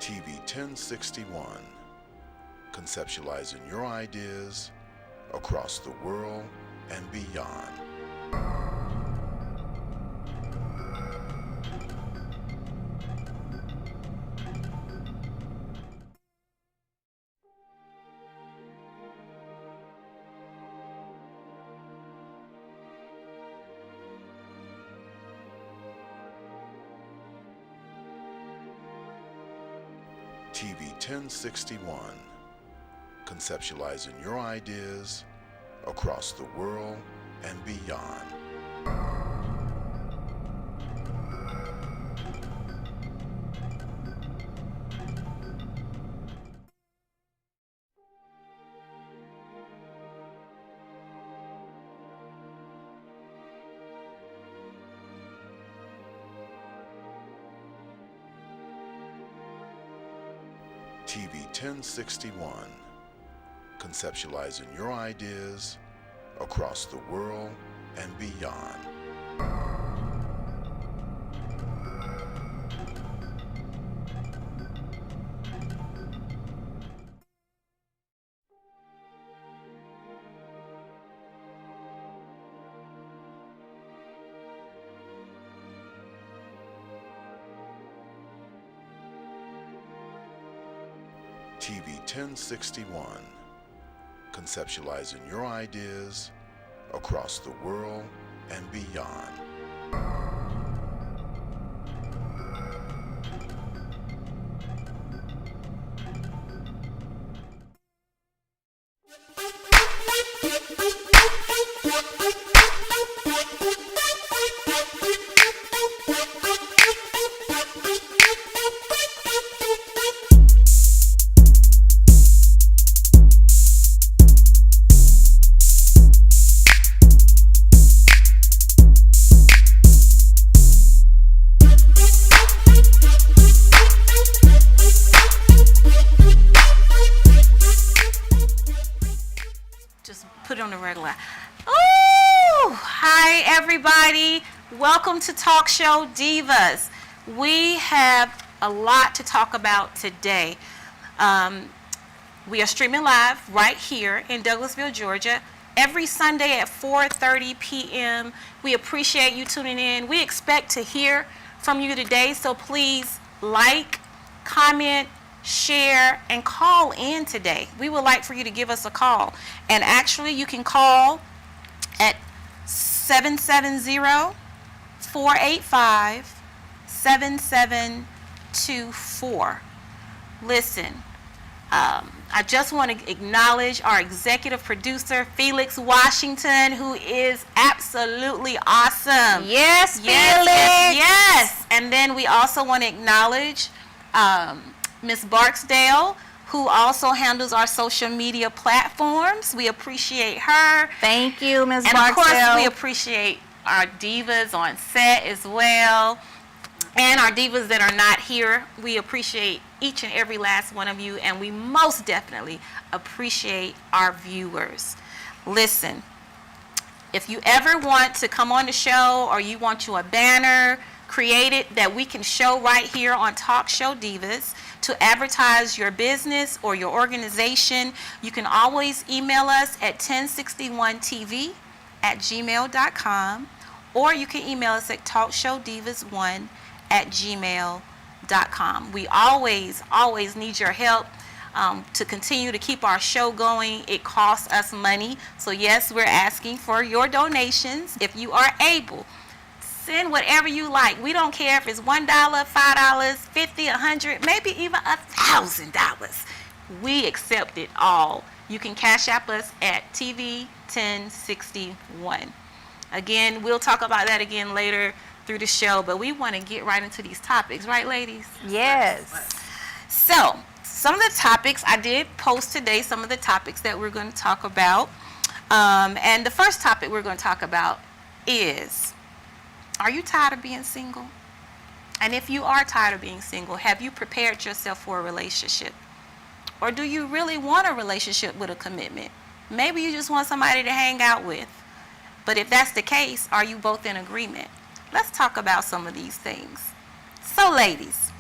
TV 1061, conceptualizing your ideas across the world and beyond. TV 1061, conceptualizing your ideas across the world and beyond. TV 1061, conceptualizing your ideas across the world and beyond. TV 1061, conceptualizing your ideas across the world and beyond. Put it on the regular. Ooh! Hi, everybody. Welcome to Talk Show Divas. We have a lot to talk about today. We are streaming live right here in Douglasville, Georgia, every Sunday at 4:30 p.m. We appreciate you tuning in. We expect to hear from you today, so please like, comment, share, and call in today. We would like for you to give us a call. And actually, you can call at 770-485-7724. Listen, I just want to acknowledge our executive producer, Felix Washington, who is absolutely awesome. Yes, Felix. Yes. And then we also want to acknowledge Miss Barksdale, who also handles our social media platforms. We appreciate her. Thank you, Ms. And Barksdale. of course, we appreciate our divas on set as well. And our divas that are not here. We appreciate each and every last one of you. And we most definitely appreciate our viewers. Listen, if you ever want to come on the show or you want you a banner created that we can show right here on Talk Show Divas to advertise your business or your organization, you can always email us at 1061tv@gmail.com, or you can email us at talkshowdivas1@gmail.com. We always need your help to continue to keep our show going. It costs us money, so yes, we're asking for your donations. If you are able, send whatever you like. We don't care if it's $1, $5, $50, $100, maybe even $1,000. We accept it all. You can Cash App us at TV 1061. Again, we'll talk about that again later through the show, but we want to get right into these topics, right, ladies? Yes. So, some of the topics I did post today, some of the topics that we're going to talk about. And the first topic we're going to talk about is, are you tired of being single? And if you are tired of being single, have you prepared yourself for a relationship? Or do you really want a relationship with a commitment? Maybe you just want somebody to hang out with. But if that's the case, are you both in agreement? Let's talk about some of these things. So ladies,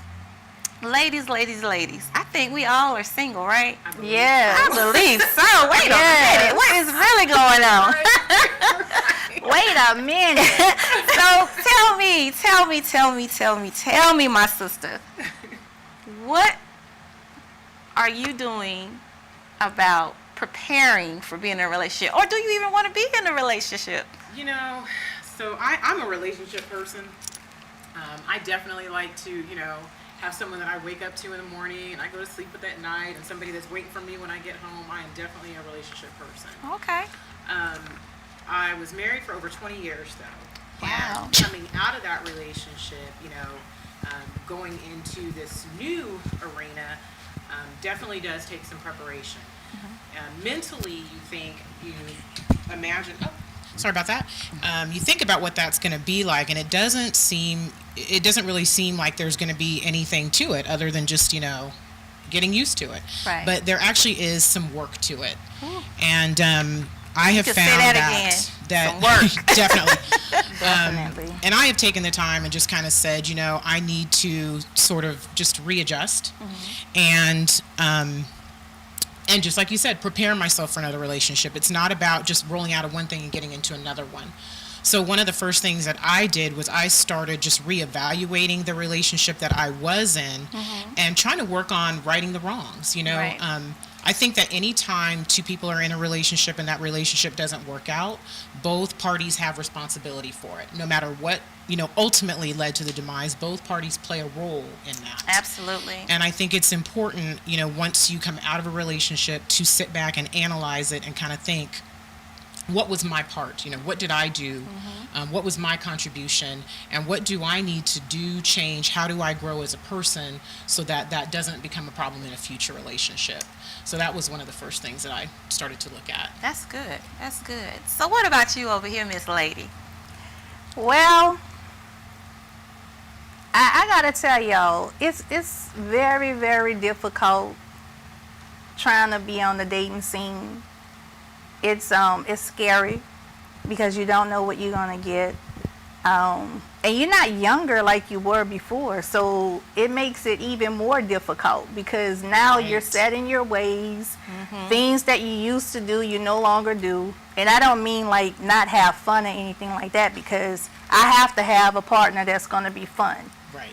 Ladies, I think we all are single, right? Yes. I believe so. Wait a minute. What is really going on? Wait a minute. So tell me, my sister, what are you doing about preparing for being in a relationship? Or do you even want to be in a relationship? So I'm a relationship person. I definitely like to, have someone that I wake up to in the morning and I go to sleep with at night, and somebody that's waiting for me when I get home. I am definitely a relationship person. Okay. I was married for over 20 years though. Wow. And coming out of that relationship, going into this new arena, definitely does take some preparation. Mentally, you imagine, sorry about that. You think about what that's going to be like, and it doesn't really seem like there's going to be anything to it other than just, getting used to it. Right. But there actually is some work to it. Ooh. And I have Just found say that that again. Some work. definitely. Definitely. And I have taken the time and just kind of said, I need to sort of just readjust and just like you said, prepare myself for another relationship. It's not about just rolling out of one thing and getting into another one. So one of the first things that I did was I started just reevaluating the relationship that I was in and trying to work on righting the wrongs, Right. I think that any time two people are in a relationship and that relationship doesn't work out, both parties have responsibility for it. No matter what, ultimately led to the demise, both parties play a role in that. Absolutely. And I think it's important, once you come out of a relationship, to sit back and analyze it and kind of think, what was my part? What did I do? What was my contribution? And what do I need to do, change? How do I grow as a person so that that doesn't become a problem in a future relationship? So that was one of the first things that I started to look at. That's good. That's good. So what about you over here, Miss Lady? Well, I gotta tell y'all, it's very, very difficult trying to be on the dating scene. It's scary because you don't know what you're gonna get, and you're not younger like you were before, so it makes it even more difficult because now you're set in your ways. Things that you used to do, you no longer do. And I don't mean like not have fun or anything like that, because I have to have a partner that's gonna be fun. Right.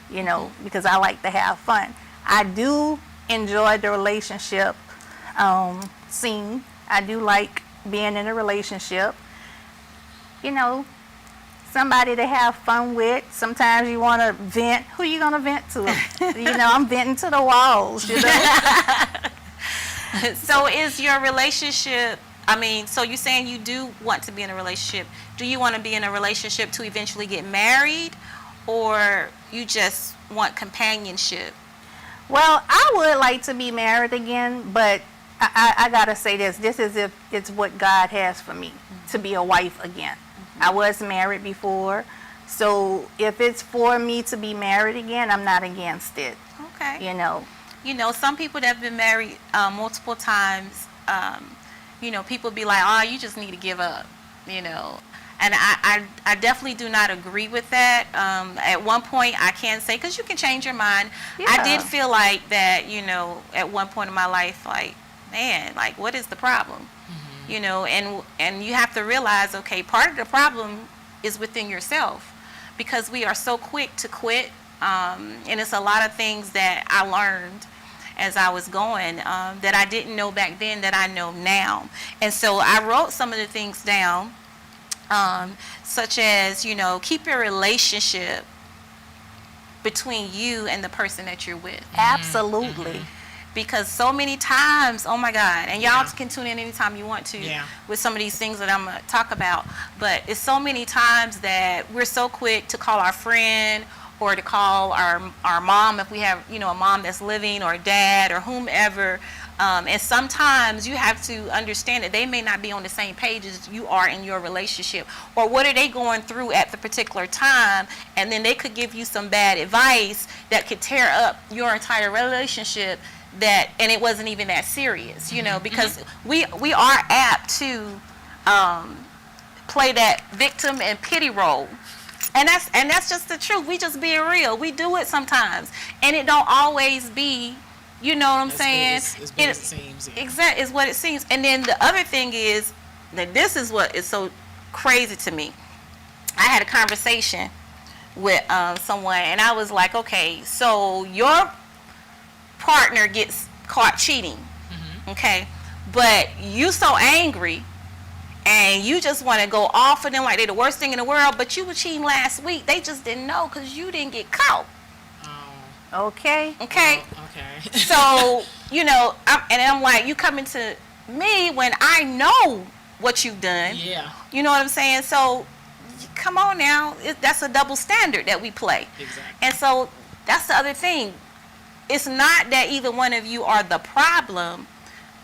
Because I like to have fun. I do enjoy the relationship scene. I do like being in a relationship. Somebody to have fun with. Sometimes you want to vent. Who you going to vent to? I'm venting to the walls, So is your relationship, so you're saying you do want to be in a relationship. Do you want to be in a relationship to eventually get married, or you just want companionship? Well, I would like to be married again, but I got to say this. This is if it's what God has for me, to be a wife again. I was married before, so if it's for me to be married again, I'm not against it. Okay. Some people that have been married multiple times, people be like, oh, you just need to give up, And I definitely do not agree with that. At one point, I can say, because you can change your mind. Yeah. I did feel like that, at one point in my life, like, man, like, what is the problem? And you have to realize, okay, part of the problem is within yourself, because we are so quick to quit. And it's a lot of things that I learned as I was going that I didn't know back then that I know now. And so I wrote some of the things down, such as, keep your relationship between you and the person that you're with. Absolutely. Because so many times, oh my God, and y'all can tune in anytime you want to with some of these things that I'm going to talk about, but it's so many times that we're so quick to call our friend or to call our mom if we have, a mom that's living, or dad or whomever, and sometimes you have to understand that they may not be on the same page as you are in your relationship, or what are they going through at the particular time, and then they could give you some bad advice that could tear up your entire relationship, and it wasn't even that serious, because we are apt to play that victim and pity role And that's just the truth. We just being real. We do it sometimes, and it don't always be. You know what I'm saying? As big as it seems. Yeah. Exactly, is what it seems. And then the other thing is that this is what is so crazy to me. I had a conversation with someone, and I was like, okay, so your partner gets caught cheating, okay, but you so angry, and you just want to go off of them like they're the worst thing in the world, but you were cheating last week. They just didn't know because you didn't get caught. Okay. Okay. Okay. So, you know, I'm like, you coming to me when I know what you've done. Yeah. You know what I'm saying? So, come on now. That's a double standard that we play. Exactly. And so, that's the other thing. It's not that either one of you are the problem.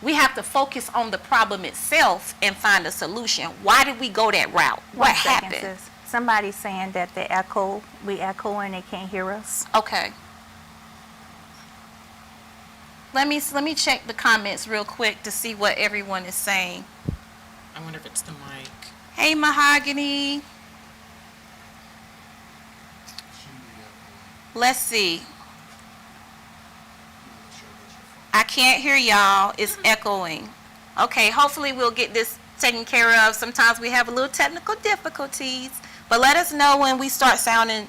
We have to focus on the problem itself and find a solution. Why did we go that route? What happened? Sis. Somebody's saying that we echo and they can't hear us. Okay. Let me check the comments real quick to see what everyone is saying. I wonder if it's the mic. Hey, Mahogany. Let's see. I can't hear y'all. It's echoing. Okay, hopefully we'll get this taken care of. Sometimes we have a little technical difficulties, but let us know when we start sounding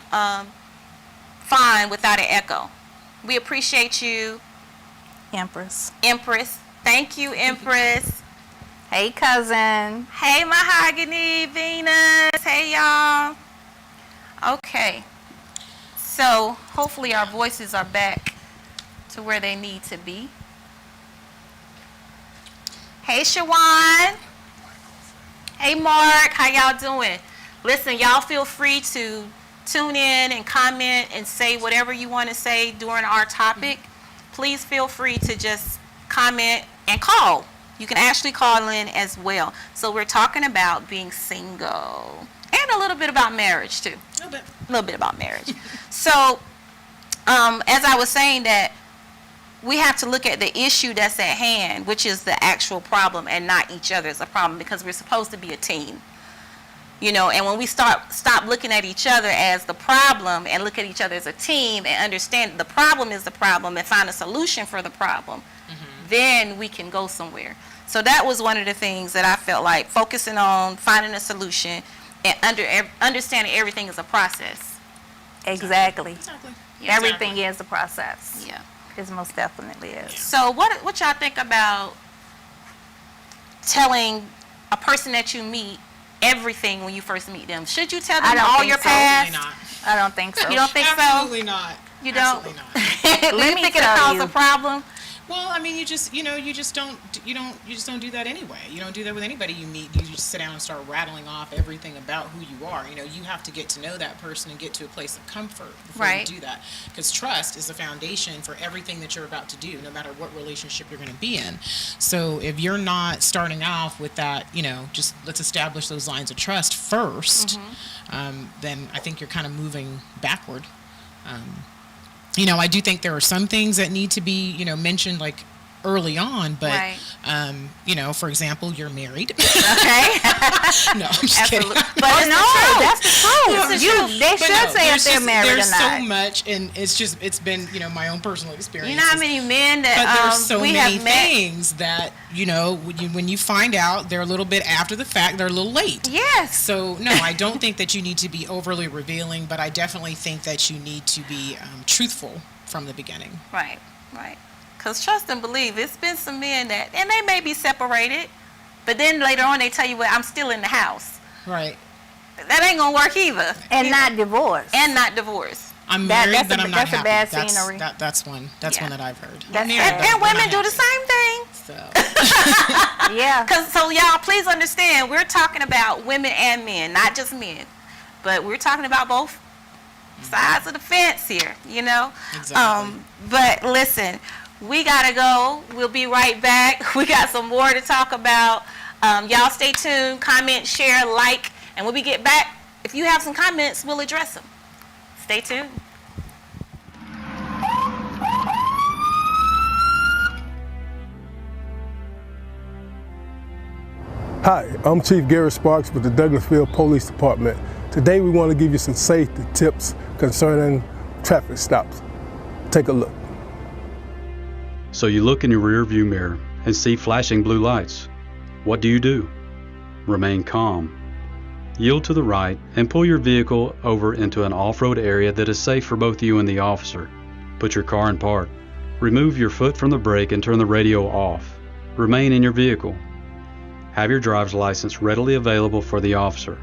fine without an echo. We appreciate you. Empress. Thank you, Empress. Hey, cousin. Hey, Mahogany, Venus. Hey, y'all. Okay. So, hopefully our voices are back to where they need to be. Hey, Shawan. Hey, Mark. How y'all doing? Listen, y'all feel free to tune in and comment and say whatever you want to say during our topic. Please feel free to just comment and call. You can actually call in as well. So we're talking about being single and a little bit about marriage too. A little bit about marriage. So as I was saying, that we have to look at the issue that's at hand, which is the actual problem and not each other as a problem, because we're supposed to be a team. You know, and when we stop looking at each other as the problem and look at each other as a team and understand the problem is the problem and find a solution for the problem, then we can go somewhere. So that was one of the things that I felt like focusing on, finding a solution, and understanding everything is a process. Exactly. Yeah. Everything is a process. Yeah. It most definitely is. So what y'all think about telling a person that you meet everything when you first meet them? Should you tell them all your past? Absolutely not. I don't think so. You don't think so? Absolutely not. You don't? Absolutely not. Do you think it'll cause a problem? Well, I mean, you just don't do that anyway. You don't do that with anybody you meet. You just sit down and start rattling off everything about who you are. You know, you have to get to know that person and get to a place of comfort before Right. you do that. Because trust is the foundation for everything that you're about to do, no matter what relationship you're going to be in. So if you're not starting off with that, you know, just let's establish those lines of trust first, then I think you're kind of moving backward. You know, I do think there are some things that need to be, you know, mentioned like early on, but, Right. You know, for example, you're married. Okay. No, I'm just kidding. But No, that's the truth. They But should no, say if they're married or there's not. so much, and it's been, you know, my own personal experience. You know how many men But that there's so we many have met? things that, you know, when you find out, they're a little bit after the fact, they're a little late. Yes. So, no, I don't think that you need to be overly revealing, but I definitely think that you need to be truthful from the beginning. Right. Because trust and believe, it's been some men that, and they may be separated, but then later on they tell you, well, I'm still in the house. Right. That ain't going to work either. And not divorced. And not divorced. I'm married, that's but a- I'm not that's a happy. bad That's scenery. That's one. That's Yeah. one that I've heard. That's Married, sad. but And we're women not do the happy. same thing. So, Yeah. So y'all, please understand, we're talking about women and men, not just men. But we're talking about both sides of the fence here, you know? Exactly. But listen, we got to go. We'll be right back. We got some more to talk about. Y'all stay tuned, comment, share, like, and when we get back, if you have some comments, we'll address them. Stay tuned. Hi, I'm Chief Garrett Sparks with the Douglasville Police Department. Today we want to give you some safety tips concerning traffic stops. Take a look. So you look in your rear view mirror and see flashing blue lights. What do? Remain calm. Yield to the right and pull your vehicle over into an off-road area that is safe for both you and the officer. Put your car in park. Remove your foot from the brake and turn the radio off. Remain in your vehicle. Have your driver's license readily available for the officer.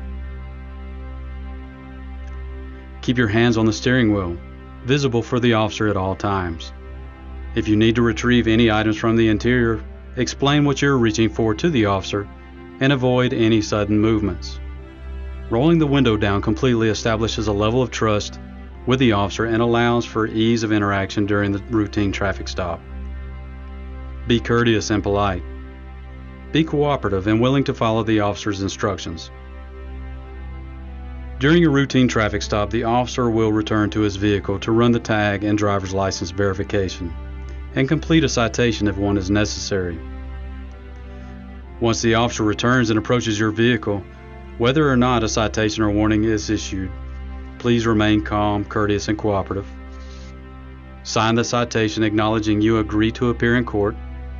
Keep your hands on the steering wheel, visible for the officer at all times. If you need to retrieve any items from the interior, explain what you're reaching for to the officer and avoid any sudden movements. Rolling the window down completely establishes a level of trust with the officer and allows for ease of interaction during the routine traffic stop. Be courteous and polite. Be cooperative and willing to follow the officer's instructions. During a routine traffic stop, the officer will return to his vehicle to run the tag and driver's license verification and complete a citation if one is necessary. Once the officer returns and approaches your vehicle, whether or not a citation or warning is issued, please remain calm, courteous, and cooperative. Sign the citation acknowledging you agree to appear in court,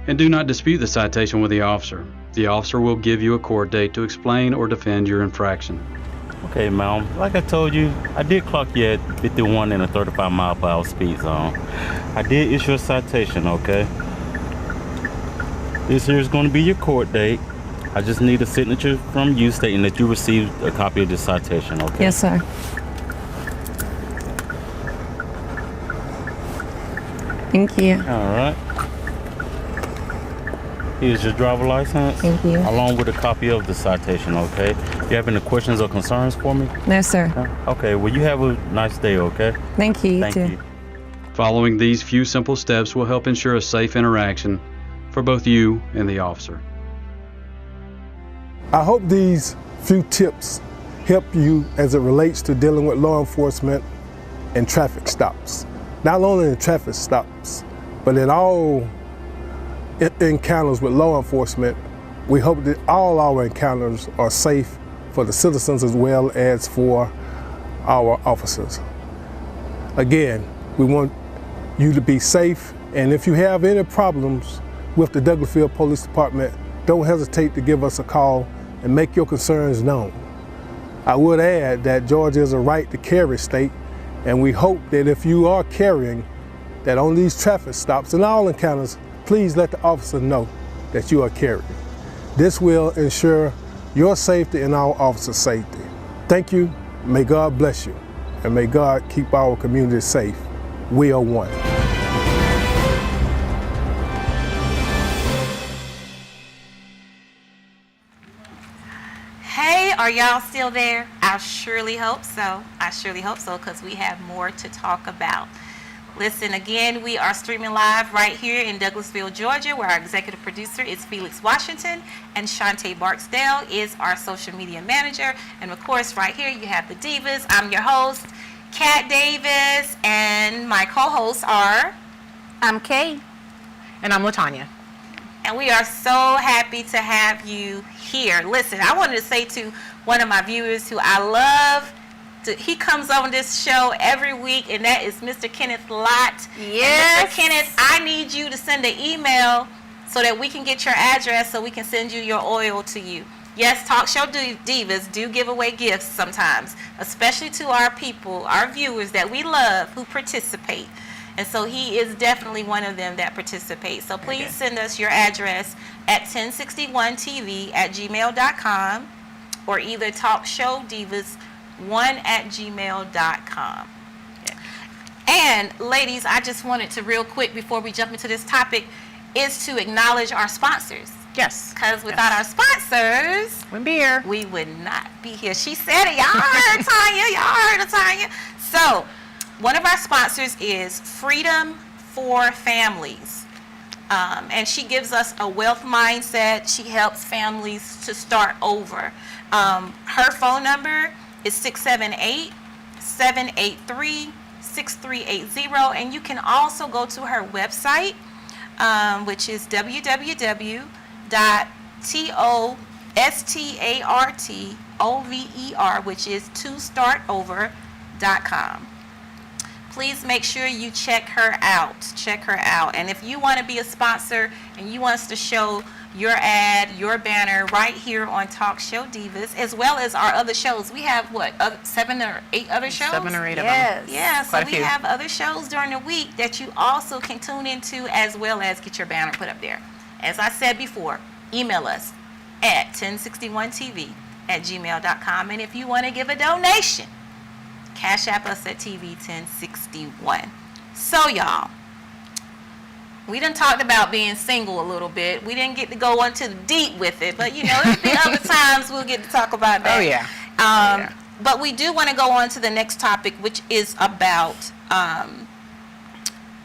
and do not dispute the citation with the officer. The officer will give you a court date to explain or defend your infraction. Okay, ma'am. Like I told you, I did clock you at 51 in a 35 mile per hour speed zone. I did issue a citation, okay? This here is going to be your court date. I just need a signature from you stating that you received a copy of this citation, okay? Yes, sir. Thank you. All right. Here's your driver license. Thank you. Along with a copy of the citation, okay? You have any questions or concerns for me? No, sir. Okay, well, you have a nice day, okay? Thank you. Thank too. you. Following these few simple steps will help ensure a safe interaction for both you and the officer. I hope these few tips help you as it relates to dealing with law enforcement and traffic stops. Not only in traffic stops, but in all encounters with law enforcement. We hope that all our encounters are safe for the citizens as well as for our officers. Again, we want you to be safe, and if you have any problems with the Douglasville Police Department, don't hesitate to give us a call and make your concerns known. I would add that Georgia is a right to carry state, and we hope that if you are carrying, that on these traffic stops and all encounters, please let the officer know that you are carrying. This will ensure your safety and our officers' safety. Thank you, may God bless you, and may God keep our community safe. We are one. Hey, are y'all still there? I surely hope so. Because we have more to talk about. Listen, again, we are streaming live right here in Douglasville, Georgia, where our executive producer is Felix Washington, and Shantae Barksdale is our social media manager. And of course, right here you have the Divas. I'm your host, Kat Davis, and my co-hosts are... I'm Kay. And I'm LaTanya. And we are so happy to have you here. Listen, I wanted to say to one of my viewers who I love, he comes on this show every week, and that is Mr. Kenneth Lott. Yes. And Mr. Kenneth, I need you to send an email so that we can get your address so we can send you your oil to you. Yes, Talk Show Divas do give away gifts sometimes, especially to our people, our viewers that we love who participate. And so he is definitely one of them that participates. So please send us your address at 1061tv@gmail.com or either talkshowdivas1@gmail.com. And ladies, I just wanted to real quick before we jump into this topic is to acknowledge our sponsors. Yes. Because without our sponsors, Wouldn't be here. we would not be here. She said it. Y'all heard Tanya. Y'all heard Tanya. So one of our sponsors is Freedom for Families. And she gives us a wealth mindset. She helps families to start over. Her phone number is 678-783-6380. And you can also go to her website, which is www.tostart which is 2startover.com. Please make sure you check her out. Check her out. And if you want to be a sponsor and you want us to show your ad, your banner right here on Talk Show Divas, as well as our other shows. We have, 7 or 8 other shows? 7 or 8 of them. Yes. Yeah, so Quite a we few. have other shows during the week that you also can tune into, as well as get your banner put up there. As I said before, email us at 1061tv@gmail.com. And if you want to give a donation, Cash App us at TV1061. So, y'all, we done talked about being single a little bit. We didn't get to go into the deep with it, but, there'll be other times we'll get to talk about that. Oh, yeah. But we do want to go on to the next topic, which is about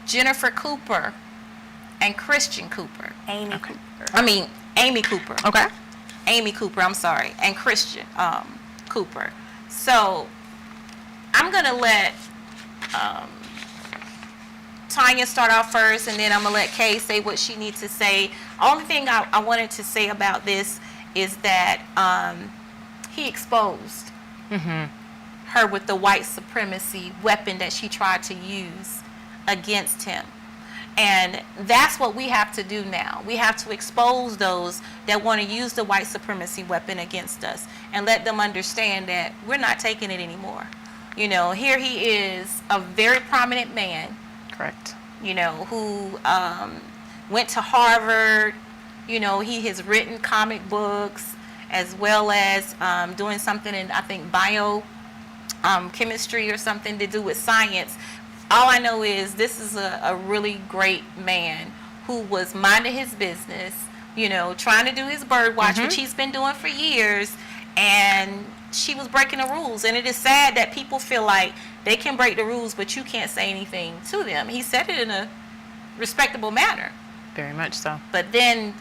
Jennifer Cooper and Christian Cooper. Amy Cooper. Amy Cooper. Okay. Amy Cooper, I'm sorry, and Christian Cooper. So I'm going to let Tanya start off first, and then I'm going to let Kay say what she needs to say. Only thing I wanted to say about this is that he exposed her with the white supremacy weapon that she tried to use against him. And that's what we have to do now. We have to expose those that want to use the white supremacy weapon against us and let them understand that we're not taking it anymore. Here he is, a very prominent man. Correct. Who went to Harvard. He has written comic books, as well as doing something in, I think, chemistry or something to do with science. All I know is this is a really great man who was minding his business, trying to do his bird watch, which he's been doing for years, and she was breaking the rules. And it is sad that people feel like they can break the rules, but you can't say anything to them. He said it in a respectable manner. Very much so. But then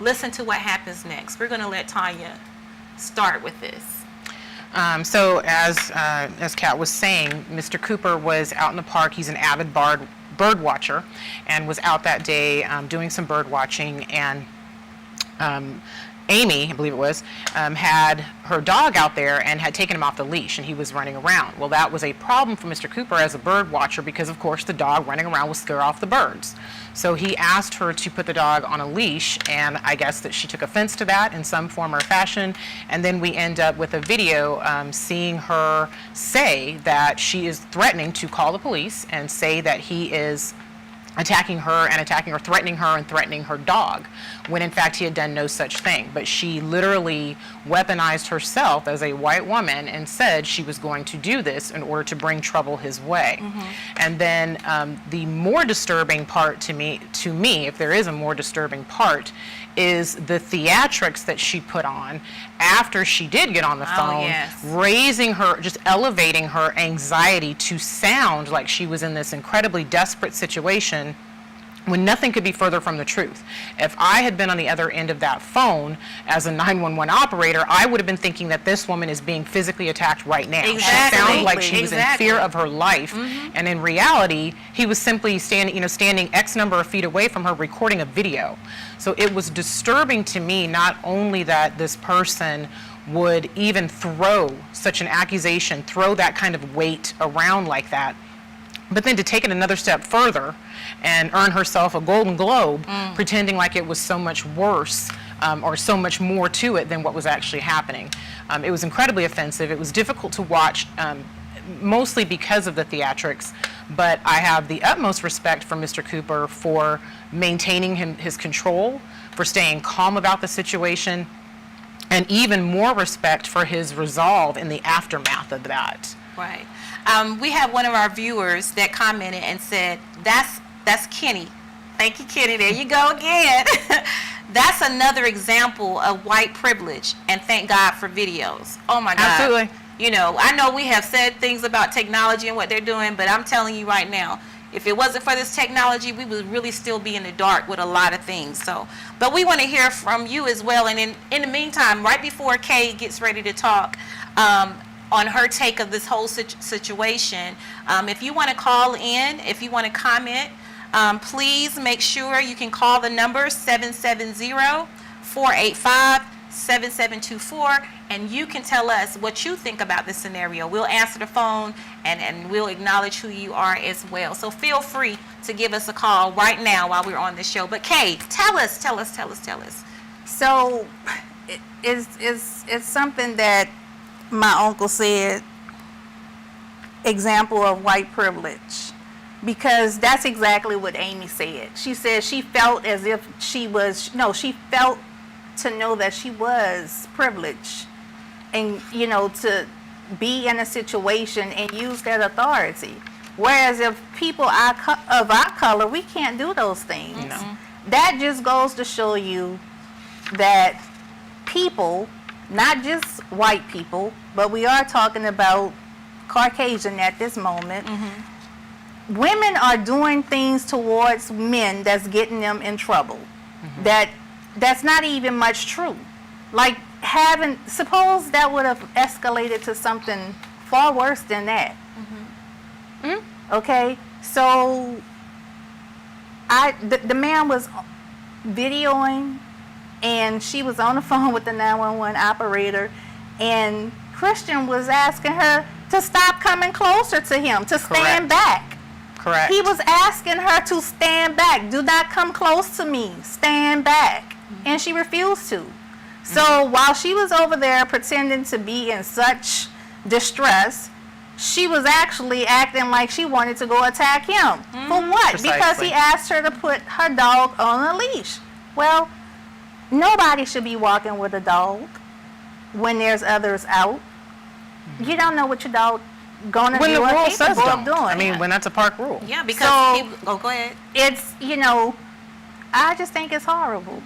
listen to what happens next. We're going to let Tanya start with this. So as Kat was saying, Mr. Cooper was out in the park. He's an avid bird watcher, and was out that day doing some bird watching, and Amy, I believe it was, had her dog out there and had taken him off the leash, and he was running around. Well, that was a problem for Mr. Cooper as a bird watcher because, of course, the dog running around will scare off the birds. So he asked her to put the dog on a leash, and I guess that she took offense to that in some form or fashion. And then we end up with a video seeing her say that she is threatening to call the police and say that he is attacking her, threatening her, and threatening her dog, when in fact he had done no such thing. But she literally weaponized herself as a white woman and said she was going to do this in order to bring trouble his way. And then the more disturbing part to me, if there is a more disturbing part, is the theatrics that she put on after she did get on the phone, raising her, just elevating her anxiety to sound like she was in this incredibly desperate situation when nothing could be further from the truth. If I had been on the other end of that phone as a 911 operator, I would have been thinking that this woman is being physically attacked right now. She sounded like she was in fear of her life, and in reality, he was simply standing X number of feet away from her recording a video. So it was disturbing to me, not only that this person would even throw such an accusation, throw that kind of weight around like that, but then to take it another step further and earn herself a Golden Globe, pretending like it was so much worse or so much more to it than what was actually happening. It was incredibly offensive. It was difficult to watch, mostly because of the theatrics, but I have the utmost respect for Mr. Cooper for maintaining his control, for staying calm about the situation, and even more respect for his resolve in the aftermath of that. Right. We have one of our viewers that commented and said, that's Kenny. Thank you, Kenny. There you go again. That's another example of white privilege, and thank God for videos. Oh my God. Absolutely. I know we have said things about technology and what they're doing, but I'm telling you right now, if it wasn't for this technology, we would really still be in the dark with a lot of things. But we want to hear from you as well. And in the meantime, right before Kay gets ready to talk on her take of this whole situation, if you want to call in, if you want to comment, please make sure you can call the number 770-485-7724, and you can tell us what you think about this scenario. We'll answer the phone, and we'll acknowledge who you are as well. So feel free to give us a call right now while we're on the show. But Kay, tell us. So it's something that my uncle said, example of white privilege, because that's exactly what Amy said. She said she felt as if she felt to know that she was privileged, and to be in a situation and use that authority. Whereas if people of our color, we can't do those things. Mm-hmm. That just goes to show you that people, not just white people, but we are talking about Caucasian at this moment, women are doing things towards men that's getting them in trouble. That's not even much true. Like suppose that would have escalated to something far worse than that. Okay, so the man was videoing, and she was on the phone with the 911 operator, and Christian was asking her to stop coming closer to him, to stand back. Correct. He was asking her to stand back. Do not come close to me. Stand back. And she refused to. So while she was over there pretending to be in such distress, she was actually acting like she wanted to go attack him. For what? Precisely. Because he asked her to put her dog on a leash. Well, nobody should be walking with a dog when there's others out. You don't know what your dog gonna When do the or rule says capable of don't. doing. I mean, when that's a park rule. Yeah, because go ahead. It's, I just think it's horrible.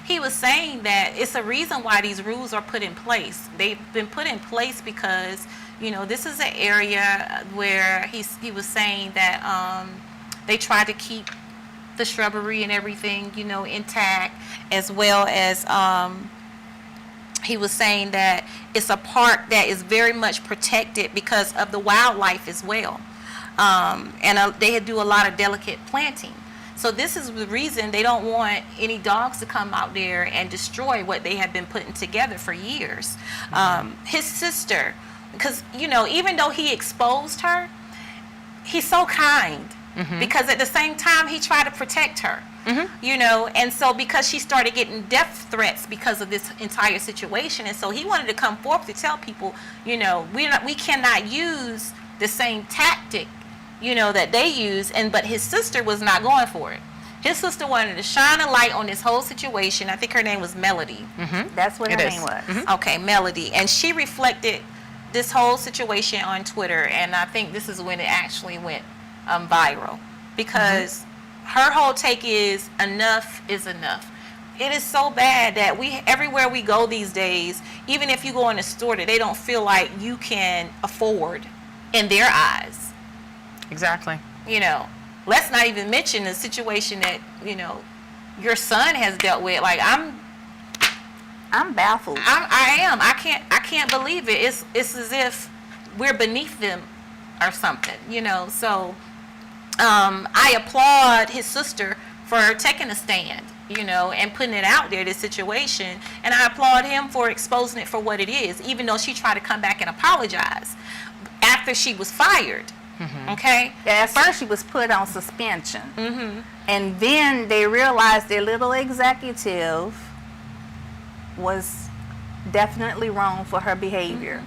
He was saying that it's a reason why these rules are put in place. They've been put in place because, this is an area where he was saying that they try to keep the shrubbery and everything, intact, as well as he was saying that it's a park that is very much protected because of the wildlife as well. And they do a lot of delicate planting. So this is the reason they don't want any dogs to come out there and destroy what they have been putting together for years. His sister, because, even though he exposed her, he's so kind. Because at the same time, he tried to protect her. And so because she started getting death threats because of this entire situation, and so he wanted to come forth to tell people, we cannot use the same tactic, that they use, but his sister was not going for it. His sister wanted to shine a light on this whole situation. I think her name was Melody. That's what her name was. Okay, Melody. And she reflected this whole situation on Twitter, and I think this is when it actually went viral, because her whole take is enough is enough. It is so bad that everywhere we go these days, even if you go in a store that they don't feel like you can afford in their eyes. Exactly. Let's not even mention the situation that, your son has dealt with. Like, I'm baffled. I am. I can't believe it. It's as if we're beneath them or something, So I applaud his sister for taking a stand, and putting it out there, this situation. And I applaud him for exposing it for what it is, even though she tried to come back and apologize after she was fired. Okay? Yeah, at first she was put on suspension. And then they realized their little executive was definitely wrong for her behavior.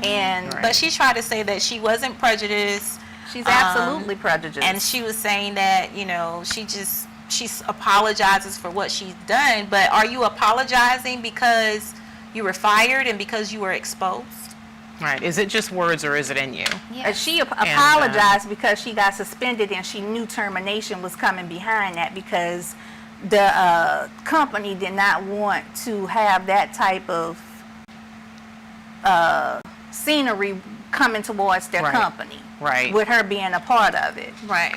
But she tried to say that she wasn't prejudiced. She's absolutely prejudiced. And she was saying that, she apologizes for what she's done. But are you apologizing because you were fired and because you were exposed? Right. Is it just words, or is it in you? She apologized because she got suspended, and she knew termination was coming behind that, because the company did not want to have that type of scenery coming towards their company. Right. With her being a part of it. Right.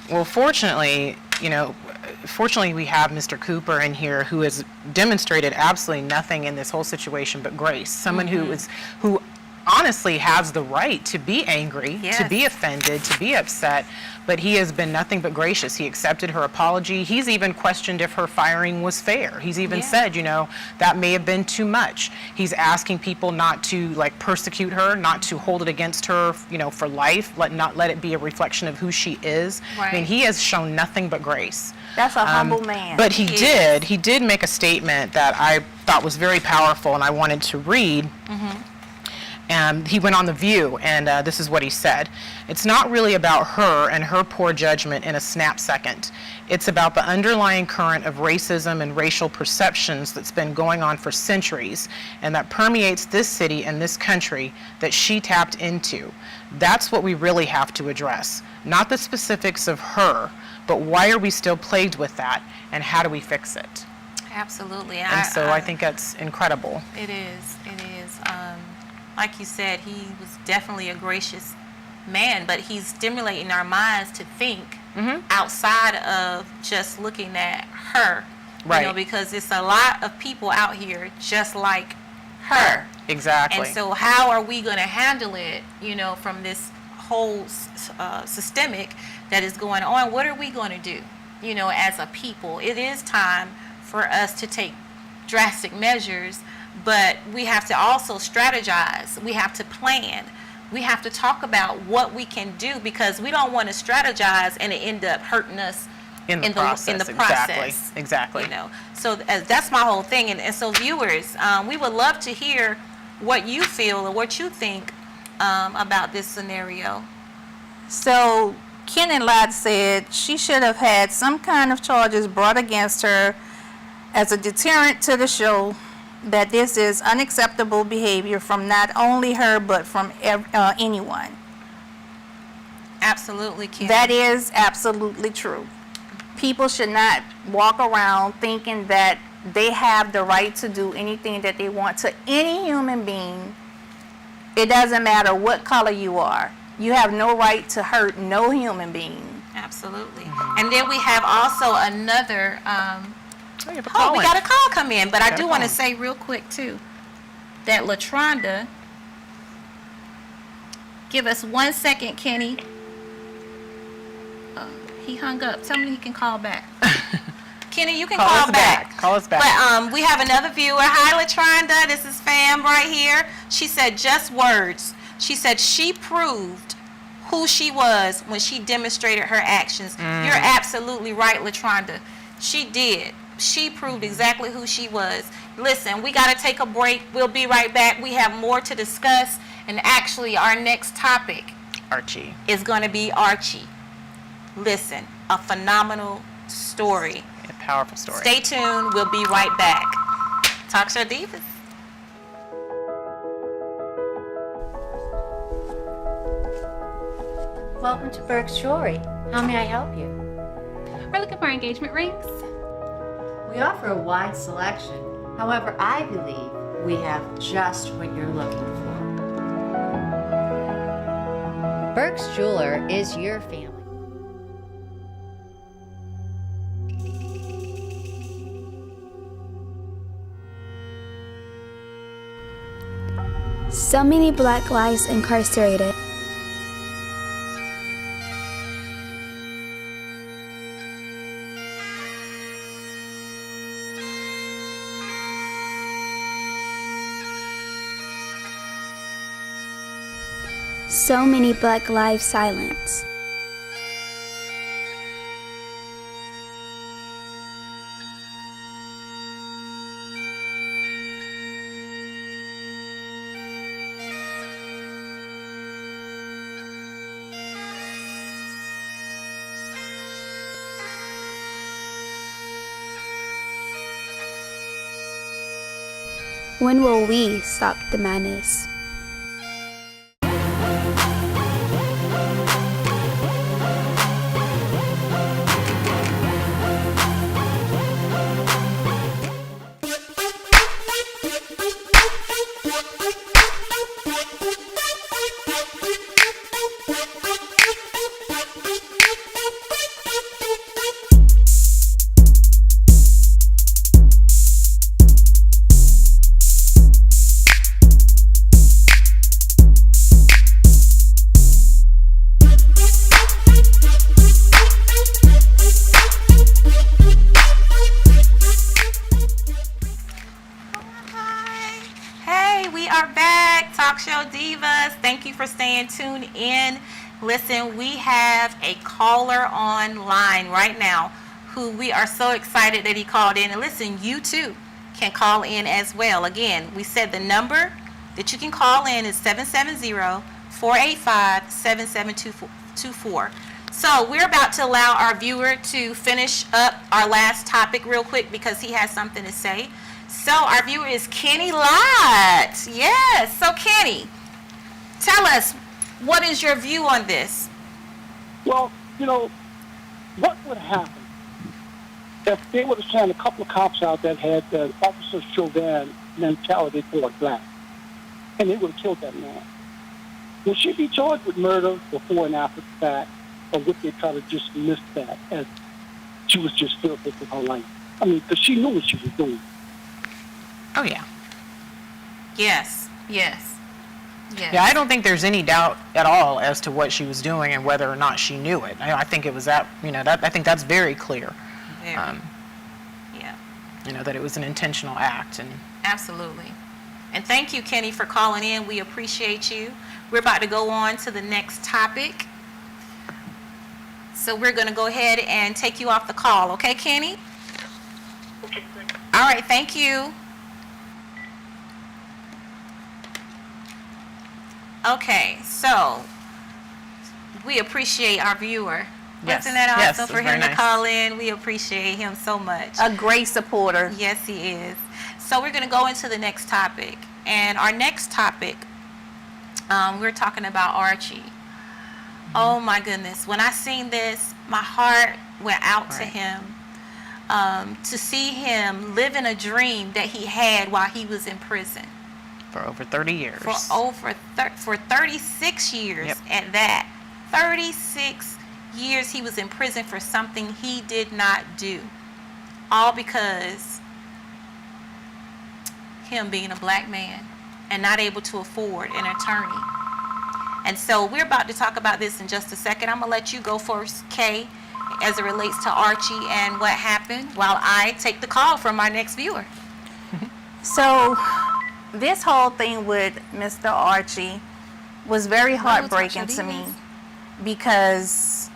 Well, fortunately, we have Mr. Cooper in here, who has demonstrated absolutely nothing in this whole situation but grace. Someone who honestly has the right to be angry, to Yes. be offended, to be upset, but he has been nothing but gracious. He accepted her apology. He's even questioned if her firing was fair. He's even Yeah. said, that may have been too much. He's asking people not to persecute her, not to hold it against her, for life, not let it be a reflection of who she is. I mean, Right. he has shown nothing but grace. That's a humble man. But he Yes. did make a statement that I thought was very powerful, and I wanted to read. And he went on The View, and this is what he said. "It's not really about her and her poor judgment in a snap second. It's about the underlying current of racism and racial perceptions that's been going on for centuries and that permeates this city and this country that she tapped into. That's what we really have to address. Not the specifics of her, but why are we still plagued with that, and how do we fix it?" Absolutely. And so I think that's incredible. It is. It is. Like you said, he was definitely a gracious man, but he's stimulating our minds to think outside of just looking at her. Right. Because it's a lot of people out here just like her. Exactly. And so how are we going to handle it, from this whole systemic that is going on? What are we going to do, as a people? It is time for us to take drastic measures, but we have to also strategize. We have to plan. We have to talk about what we can do, because we don't want to strategize and it end up hurting us in the process. Exactly. So that's my whole thing. And so viewers, we would love to hear what you feel or what you think about this scenario. So Ken and Lott said she should have had some kind of charges brought against her as a deterrent to the show, that this is unacceptable behavior from not only her but from anyone. Absolutely, Ken. That is absolutely true. People should not walk around thinking that they have the right to do anything that they want to any human being. It doesn't matter what color you are. You have no right to hurt no human being. Absolutely. And then we have also another, We have a we call in. got a call come in, but I Got a do want to call. say real quick too, that LaTronda, give us 1 second, Kenny. He hung up. Tell me he can call back. Kenny, you can Call call us back. back. Call us back. But we have another viewer. Hi, LaTronda. This is Fam right here. She said just words. She said she proved who she was when she demonstrated her actions. You're absolutely right, LaTronda. She did. She proved exactly who she was. Listen, we got to take a break. We'll be right back. We have more to discuss. And actually, our next topic Archie. is going to be Archie. Listen, a phenomenal story. A powerful story. Stay tuned. We'll be right back. Talk Show Divas. Welcome to Burke's Jewelry. How may I help you? We're looking for engagement rings. We offer a wide selection. However, I believe we have just what you're looking for. Burke's Jeweler is your family. So many Black lives incarcerated. So many Black lives silenced. When will we stop the madness? in. Listen, we have a caller online right now who we are so excited that he called in. And listen, you too can call in as well. Again, we said the number that you can call in is 770-485-7724. So we're about to allow our viewer to finish up our last topic real quick because he has something to say. So our viewer is Kenny Lott. Yes. So Kenny, tell us, what is your view on this? Well, what would happen if they would have sent a couple of cops out that had the Officer Chauvin mentality toward black, and they would have killed that man? Would she be charged with murder before and after the fact, or would they try to dismiss that as she was just fearful for her life? I mean, because she knew what she was doing. Oh, yeah. Yes. Yeah, I don't think there's any doubt at all as to what she was doing and whether or not she knew it. I think it was that, I think that's very clear. Very. Yeah. That it was an intentional act. And absolutely. And thank you, Kenny, for calling in. We appreciate you. We're about to go on to the next topic. So we're going to go ahead and take you off the call. Okay, Kenny? Okay, thank you. All right, thank you. Okay, so we appreciate our viewer. Yes. Wasn't that awesome Yes, for him very to nice. call in? We appreciate him so much. A great supporter. Yes, he is. So we're going to go into the next topic. And our next topic, we're talking about Archie. Oh my goodness. When I seen this, my heart went out to him. To see him living a dream that he had while he was in prison. for over 30 years. For 36 years at that. 36 years he was in prison for something he did not do. All because him being a black man and not able to afford an attorney. And so we're about to talk about this in just a second. I'm going to let you go first, Kay, as it relates to Archie and what happened, while I take the call from our next viewer. So this whole thing with Mr. Archie was very heartbreaking to me because,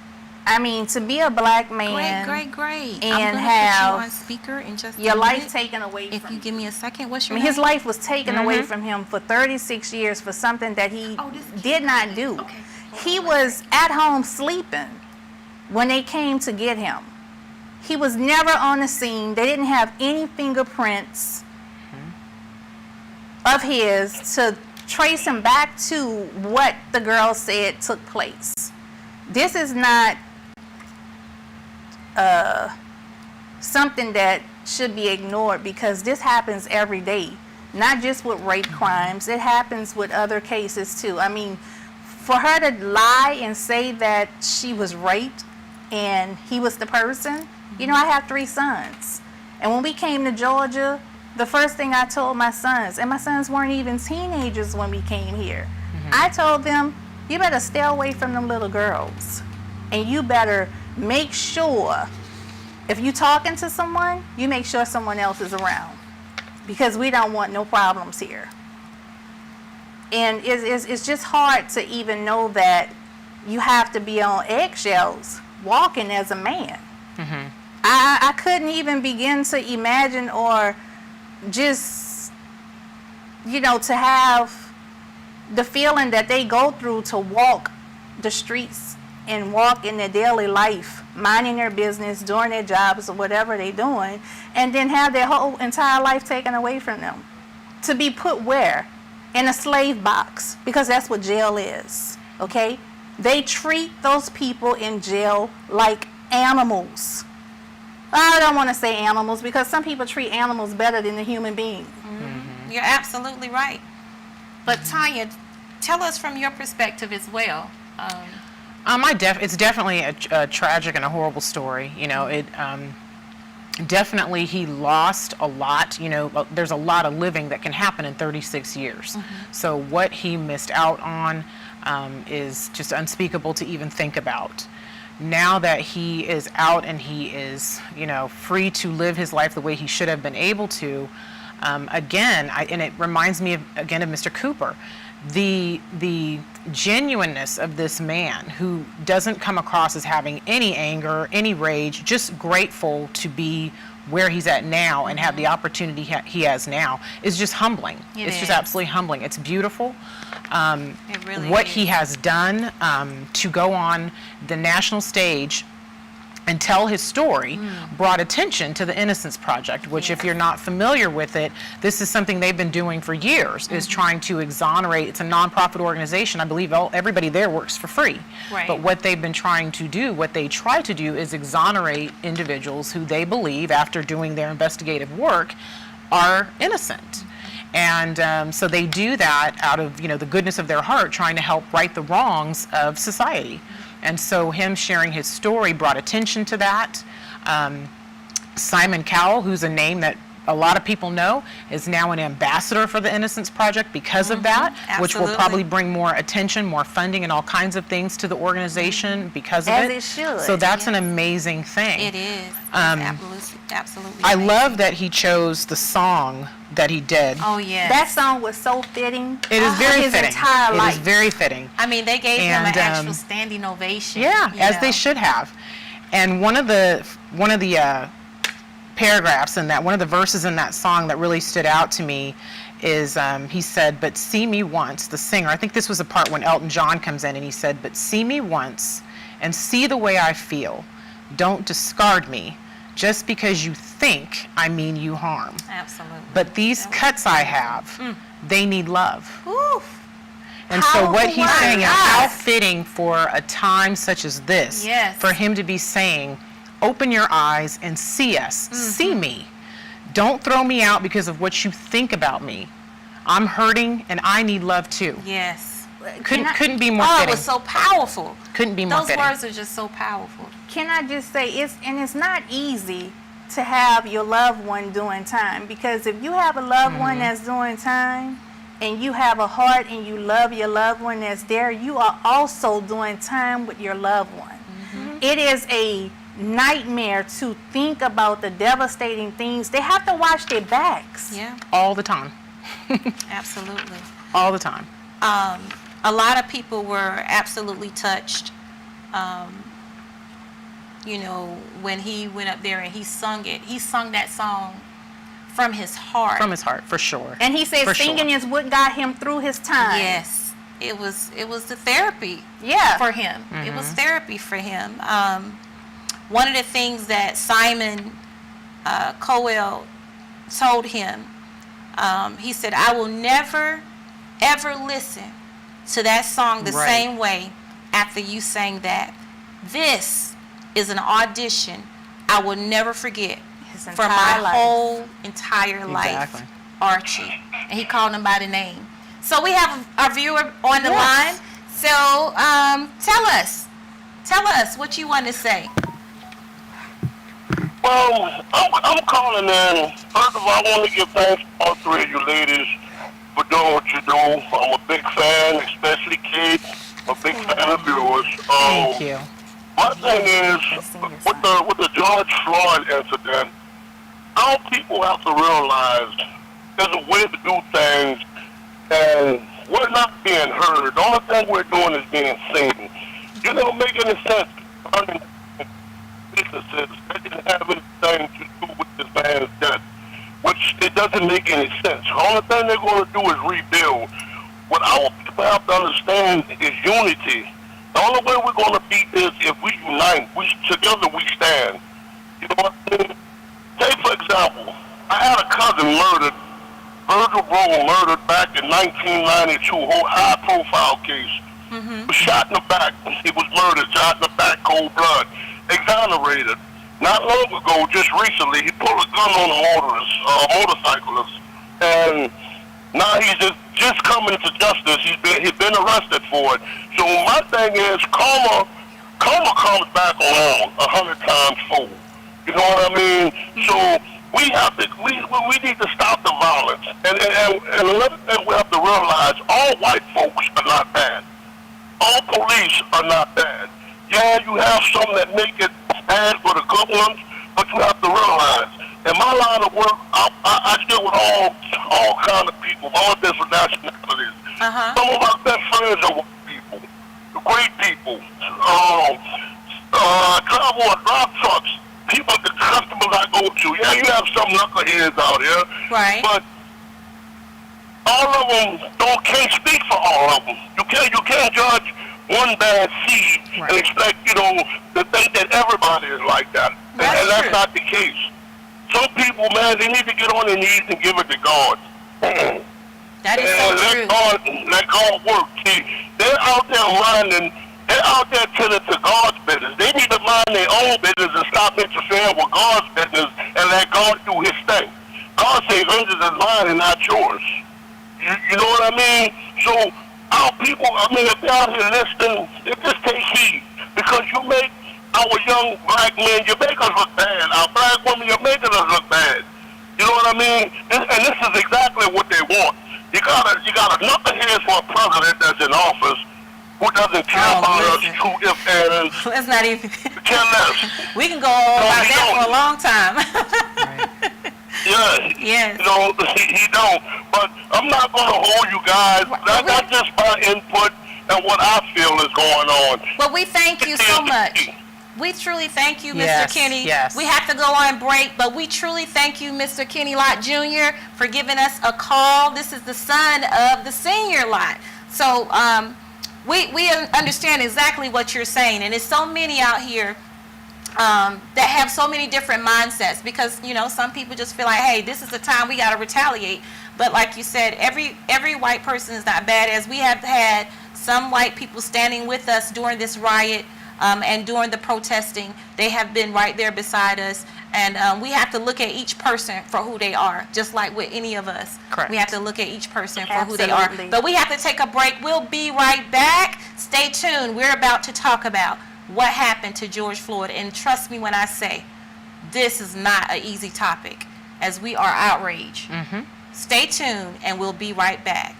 I mean, to be a black man Great. and I'm gonna have put you on speaker in just your a life minute. taken away If from you give me a second, what's I your mean, name? his life was taken away from him for 36 years for something that he did not do. Okay. He was at home sleeping when they came to get him. He was never on the scene. They didn't have any fingerprints of his to trace him back to what the girl said took place. This is not something that should be ignored because this happens every day, not just with rape crimes. It happens with other cases too. I mean, for her to lie and say that she was raped and he was the person, you know, I have 3 sons. And when we came to Georgia, the first thing I told my sons, and my sons weren't even teenagers when we came here, I told them, you better stay away from them little girls. And you better make sure, if you're talking to someone, you make sure someone else is around. Because we don't want no problems here. And it's just hard to even know that you have to be on eggshells walking as a man. I couldn't even begin to imagine or just, you know, to have the feeling that they go through to walk the streets and walk in their daily life, minding their business, doing their jobs or whatever they're doing, and then have their whole entire life taken away from them. To be put where? In a slave box, because that's what jail is, okay? They treat those people in jail like animals. I don't want to say animals because some people treat animals better than the human being. You're absolutely right. But Tanya, tell us from your perspective as well. It's definitely a tragic and a horrible story. You know, it definitely he lost a lot. You know, there's a lot of living that can happen in 36 years. So what he missed out on is just unspeakable to even think about. Now that he is out and he is, you know, free to live his life the way he should have been able to, and it reminds me of Mr. Cooper. the genuineness of this man, who doesn't come across as having any anger, any rage, just grateful to be where he's at now and have the opportunity he has now, is just humbling. It's just absolutely humbling. It's beautiful. It really what is. he has done to go on the national stage and tell his story brought attention to the Innocence Project, which, if you're not familiar with it, this is something they've been doing for years, is trying to exonerate. It's a nonprofit organization. I believe everybody there works for free. Right. But what they've been trying to do, what they try to do, is exonerate individuals who they believe, after doing their investigative work, are innocent. And so they do that out of, the goodness of their heart, trying to help right the wrongs of society. And so him sharing his story brought attention to that. Simon Cowell, who's a name that a lot of people know, is now an ambassador for the Innocence Project because of that, which will probably bring more attention, more funding, and all kinds of things to the organization because of As it. it should. So that's an amazing thing. It is. It's absolutely I amazing. love that he chose the song that he did. Oh, yeah. That song was so fitting. It is very his fitting. entire It life. is very fitting. I mean, they gave him And, an actual standing ovation. Yeah, you as know. they should have. And one of the paragraphs in that, one of the verses in that song that really stood out to me is he said, "But see me once," the singer, I think this was a part when Elton John comes in, and he said, "But see me once and see the way I feel. Don't discard me just because you think I mean you harm. Absolutely. But these cuts I have, they need love." Oof. And so what he's Powerful saying is words. how fitting for a time such as this, Yes. for him to be saying, open your eyes and see us, see me. Don't throw me out because of what you think about me. I'm hurting and I need love too. Yes. Couldn't be more Oh, fitting. it was so powerful. Couldn't be more Those fitting. words are just so powerful. Can I just say, it's not easy to have your loved one doing time, because if you have a loved one that's doing time and you have a heart and you love your loved one that's there, you are also doing time with your loved one. It is a nightmare to think about the devastating things. They have to watch their backs. Yeah, All the time. absolutely. All the time. A lot of people were absolutely touched, when he went up there and he sung it. He sung that song from his heart. From his heart, for sure. And he said For singing sure. is what got him through his time. Yes, it was the therapy Yeah. for him. It was therapy for him. One of the things that Simon Cowell told him, he said, "I will never, ever listen to that song the Right. same way after you sang that. This is an audition I will never forget His for my entire life. whole entire life, Exactly. Archie." And he called him by the name. So we have our viewer on the Yes. line. So tell us what you want to say. Well, I'm calling in. First of all, I want to give thanks to all three of you ladies for doing what you do. I'm a big fan, especially Kate. I'm a big fan of yours. Thank you. My thing is, with the George Floyd incident, our people have to realize there's a way to do things, and we're not being heard. The only thing we're doing is being seen. You don't make any sense running businesses that didn't have anything to do with this man's death, which it doesn't make any sense. The only thing they're going to do is rebuild. What our people have to understand is unity. The only way we're going to beat this is if we unite. Together we stand. You know what I mean? Take, for example, I had a cousin murdered, Virgil Rowe murdered back in 1992, whole high-profile case. Was shot in the back. He was murdered, shot in the back, cold blood. Exonerated. Not long ago, just recently, he pulled a gun on a motorcyclist, and now he's just coming to justice. He's been arrested for it. So my thing is, karma comes back around 100 times fold. You know what I mean? So we need to stop the violence. And another thing we have to realize, all white folks are not bad. All police are not bad. Yeah, you have some that make it bad for the good ones, but you have to realize, in my line of work, I deal with all kind of people, all different nationalities. Some of our best friends are white people, great people. Travel on drop trucks. People, the customers I go to. Yeah, you have some knuckleheads out here. Right. But all of them can't speak for all of them. You can't judge one bad seed and expect, to think that everybody is like that. And that's not the case. Some people, man, they need to get on their knees and give it to God. That is so true. Let God work. See, they're out there running. They're out there tending to God's business. They need to mind their own business and stop interfering with God's business and let God do his thing. God says, vengeance is mine and not yours. You know what I mean? So our people, if they're out here listening, they just take heed. Because you make our young black men, you make us look bad. Our black women, you're making us look bad. You know what I mean? And this is exactly what they want. You got a knucklehead for a president that's in office who doesn't care about us, true if and let's not even care less. We can go on about that for a long time. Yeah. Yes. He don't. But I'm not going to hold you guys. That's just my input and what I feel is going on. Well, we thank you so much. We truly thank you, Mr. Kenny. Yes. We have to go on break, but we truly thank you, Mr. Kenny Lott Jr., for giving us a call. This is the son of the senior lot. So we understand exactly what you're saying, and there's so many out here that have so many different mindsets because, some people just feel like, hey, this is the time we got to retaliate. But like you said, every white person is not bad, as we have had some white people standing with us during this riot and during the protesting. They have been right there beside us. And we have to look at each person for who they are, just like with any of us. Correct. We have to look at each person for Absolutely. who they are. But we have to take a break. We'll be right back. Stay tuned. We're about to talk about what happened to George Floyd. And trust me when I say, this is not an easy topic, as we are outraged. Stay tuned, and we'll be right back.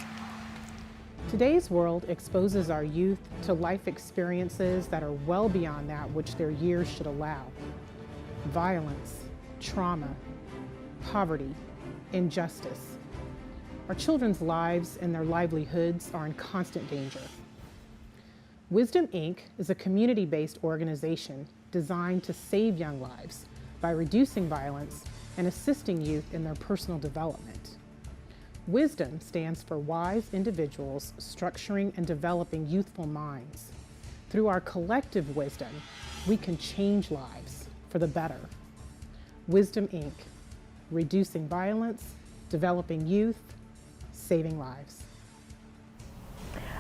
Today's world exposes our youth to life experiences that are well beyond that which their years should allow. Violence, trauma, poverty, injustice. Our children's lives and their livelihoods are in constant danger. Wisdom, Inc. is a community-based organization designed to save young lives by reducing violence and assisting youth in their personal development. Wisdom stands for wise individuals structuring and developing youthful minds. Through our collective wisdom, we can change lives for the better. Wisdom, Inc. Reducing violence, developing youth, saving lives.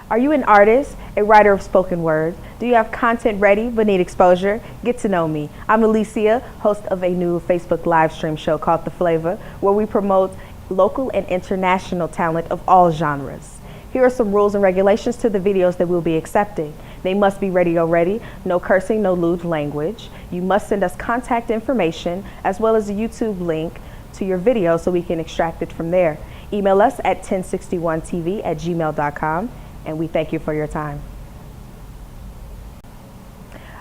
Are you an artist, a writer of spoken word? Do you have content ready but need exposure? Get to know me. I'm Alicia, host of a new Facebook live stream show called The Flavor, where we promote local and international talent of all genres. Here are some rules and regulations to the videos that we'll be accepting. They must be radio ready, no cursing, no lewd language. You must send us contact information as well as a YouTube link to your video so we can extract it from there. Email us at 1061tv@gmail.com, and we thank you for your time.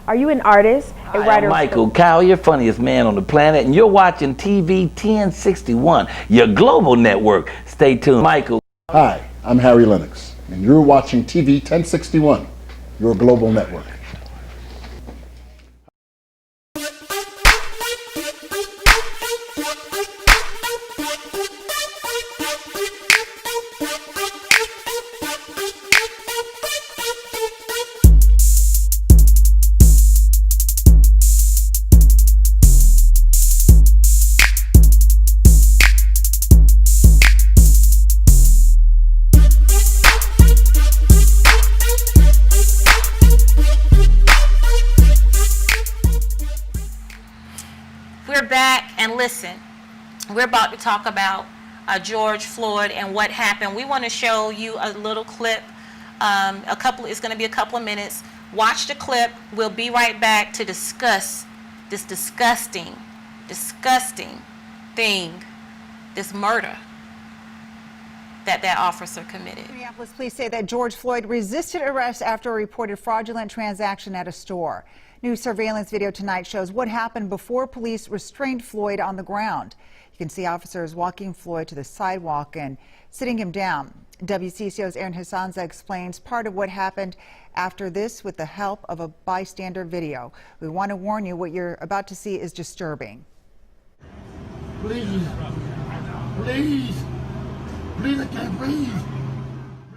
Are you an artist, a writer? I'm Michael Cowell, your funniest man on the planet, and you're watching TV 1061, your global network. Stay tuned. Michael. Hi, I'm Harry Lennox, and you're watching TV 1061, your global network. Listen, we're about to talk about George Floyd and what happened. We want to show you a little clip. It's going to be a couple of minutes. Watch the clip. We'll be right back to discuss this disgusting thing, this murder. that officer committed. Minneapolis police say that George Floyd resisted arrest after a reported fraudulent transaction at a store. New surveillance video tonight shows what happened before police restrained Floyd on the ground. You can see officers walking Floyd to the sidewalk and sitting him down. WCCO's Aaron Hassanza explains part of what happened after this with the help of a bystander video. We want to warn you, what you're about to see is disturbing. Please, please, please, I can't breathe.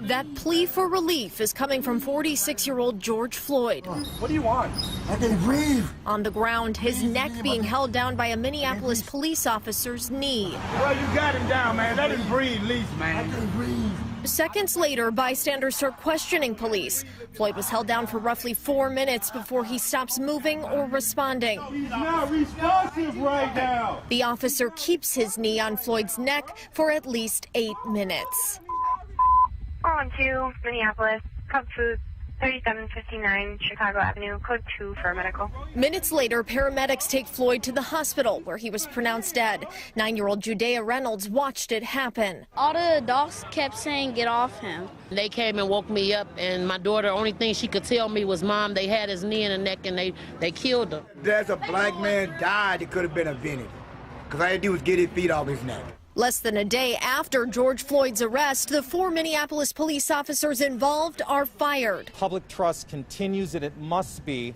That plea for relief is coming from 46-year-old George Floyd. What do you want? I can't breathe. On the ground, his neck being held down by a Minneapolis police officer's knee. Well, you got him down, man. Let him breathe, at least, man. I can't breathe. Seconds later, bystanders start questioning police. Floyd was held down for roughly 4 minutes before he stops moving or responding. He's not responsive right now. The officer keeps his knee on Floyd's neck for at least 8 minutes. 412, Minneapolis, Cub Food, 3759 Chicago Avenue, code 2 for medical. Minutes later, paramedics take Floyd to the hospital where he was pronounced dead. 9-year-old Judea Reynolds watched it happen. All the adults kept saying, get off him. They came and woke me up, and my daughter, only thing she could tell me was, Mom, they had his knee in the neck and they killed him. There's a black man died that could have been prevented. Because all I had to do was get his feet off his neck. Less than a day after George Floyd's arrest, the 4 Minneapolis police officers involved are fired. Public trust continues, and it must be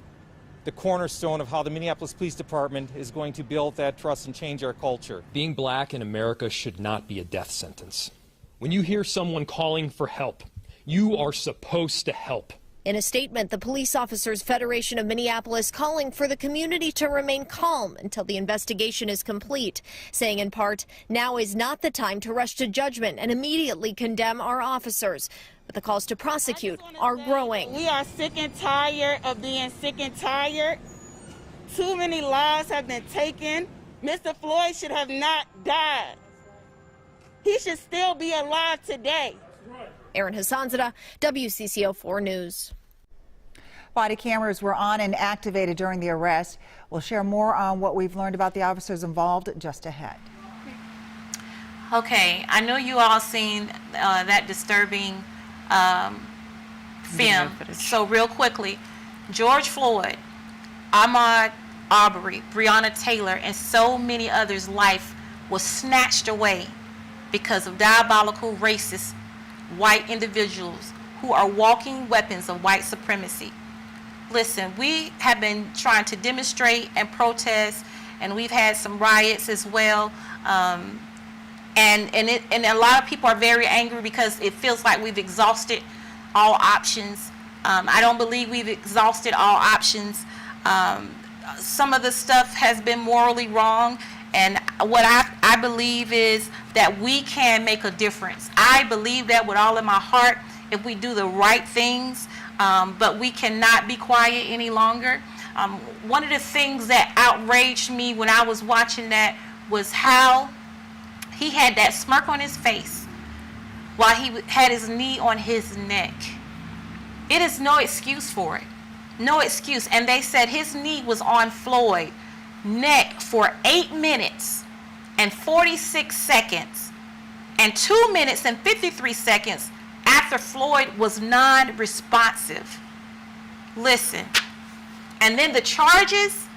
the cornerstone of how the Minneapolis Police Department is going to build that trust and change our culture. Being black in America should not be a death sentence. When you hear someone calling for help, you are supposed to help. In a statement, the Police Officers Federation of Minneapolis calling for the community to remain calm until the investigation is complete, saying in part, now is not the time to rush to judgment and immediately condemn our officers. But the calls to prosecute are growing. We are sick and tired of being sick and tired. Too many lives have been taken. Mr. Floyd should have not died. He should still be alive today. Aaron Hassanza, WCCO 4 News. Body cameras were on and activated during the arrest. We'll share more on what we've learned about the officers involved just ahead. Okay, I know you all seen that disturbing film. So real quickly, George Floyd, Ahmaud Arbery, Breonna Taylor, and so many others' life was snatched away because of diabolical racist white individuals who are walking weapons of white supremacy. Listen, we have been trying to demonstrate and protest, and we've had some riots as well. And a lot of people are very angry because it feels like we've exhausted all options. I don't believe we've exhausted all options. Some of the stuff has been morally wrong, and what I believe is that we can make a difference. I believe that with all of my heart if we do the right things, but we cannot be quiet any longer. One of the things that outraged me when I was watching that was how he had that smirk on his face while he had his knee on his neck. It is no excuse for it. No excuse. And they said his knee was on Floyd's neck for 8 minutes and 46 seconds and 2 minutes and 53 seconds after Floyd was non-responsive. Listen. And then the charges,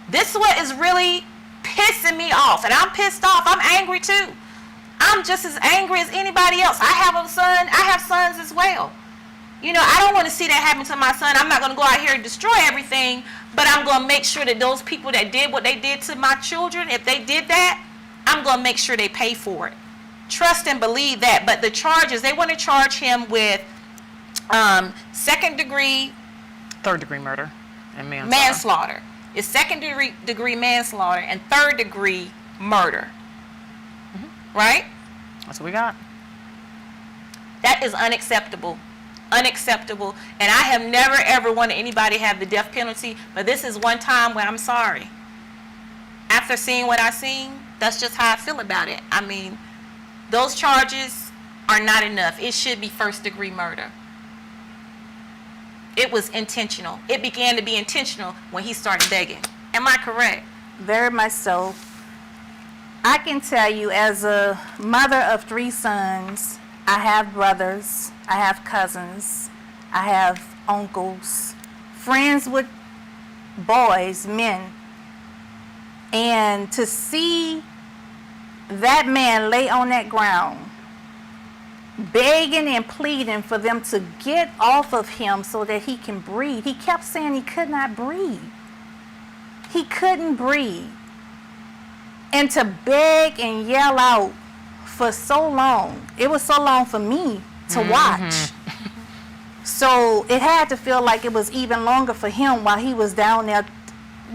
this is what is really pissing me off. And I'm pissed off. I'm angry too. I'm just as angry as anybody else. I have a son. I have sons as well. You know, I don't want to see that happen to my son. I'm not going to go out here and destroy everything, but I'm going to make sure that those people that did what they did to my children, if they did that, I'm going to make sure they pay for it. Trust and believe that. But the charges, they want to charge him with third degree murder and manslaughter. It's second degree manslaughter and third degree murder. Mm-hmm. Right? That's what we got. That is unacceptable. Unacceptable. And I have never ever wanted anybody to have the death penalty, but this is one time where I'm sorry. After seeing what I seen, that's just how I feel about it. I mean, those charges are not enough. It should be first degree murder. It was intentional. It began to be intentional when he started begging. Am I correct? Very much so. I can tell you, as a mother of 3 sons, I have brothers, I have cousins, I have uncles, friends with boys, men. And to see that man lay on that ground, begging and pleading for them to get off of him so that he can breathe. He kept saying he could not breathe. He couldn't breathe. And to beg and yell out for so long, it was so long for me to watch. So it had to feel like it was even longer for him while he was down there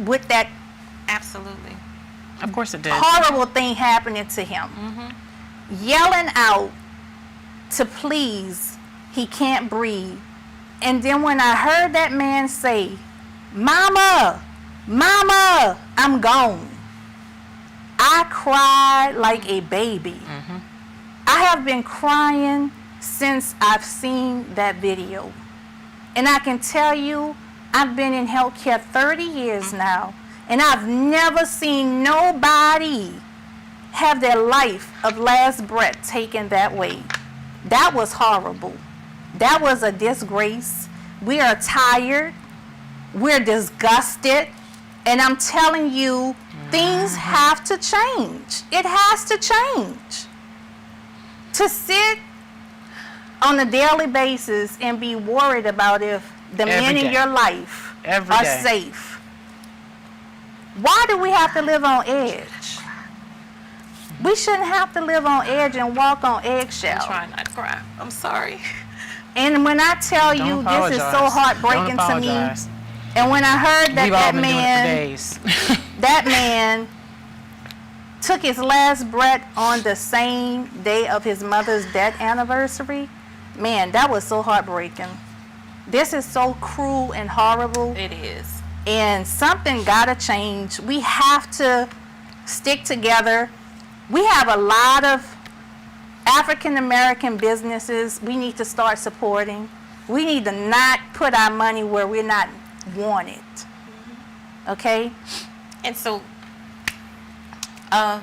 with that Absolutely. Of course it did. horrible thing happening to him. Yelling out to please, he can't breathe. And then when I heard that man say, "Mama, Mama, I'm gone," I cried like a baby. I have been crying since I've seen that video. And I can tell you, I've been in healthcare 30 years now, and I've never seen nobody have their life of last breath taken that way. That was horrible. That was a disgrace. We are tired. We're disgusted. And I'm telling you, things have to change. It has to change. To sit on a daily basis and be worried about if the men in your life are safe. Why do we have to live on edge? We shouldn't have to live on edge and walk on eggshells. I'm trying not to cry. I'm sorry. And when I tell you this is so heartbreaking to me, and when I heard that that man took his last breath on the same day of his mother's death anniversary, man, that was so heartbreaking. This is so cruel and horrible. It is. And something gotta change. We have to stick together. We have a lot of African American businesses we need to start supporting. We need to not put our money where we're not wanted. Okay? And so, I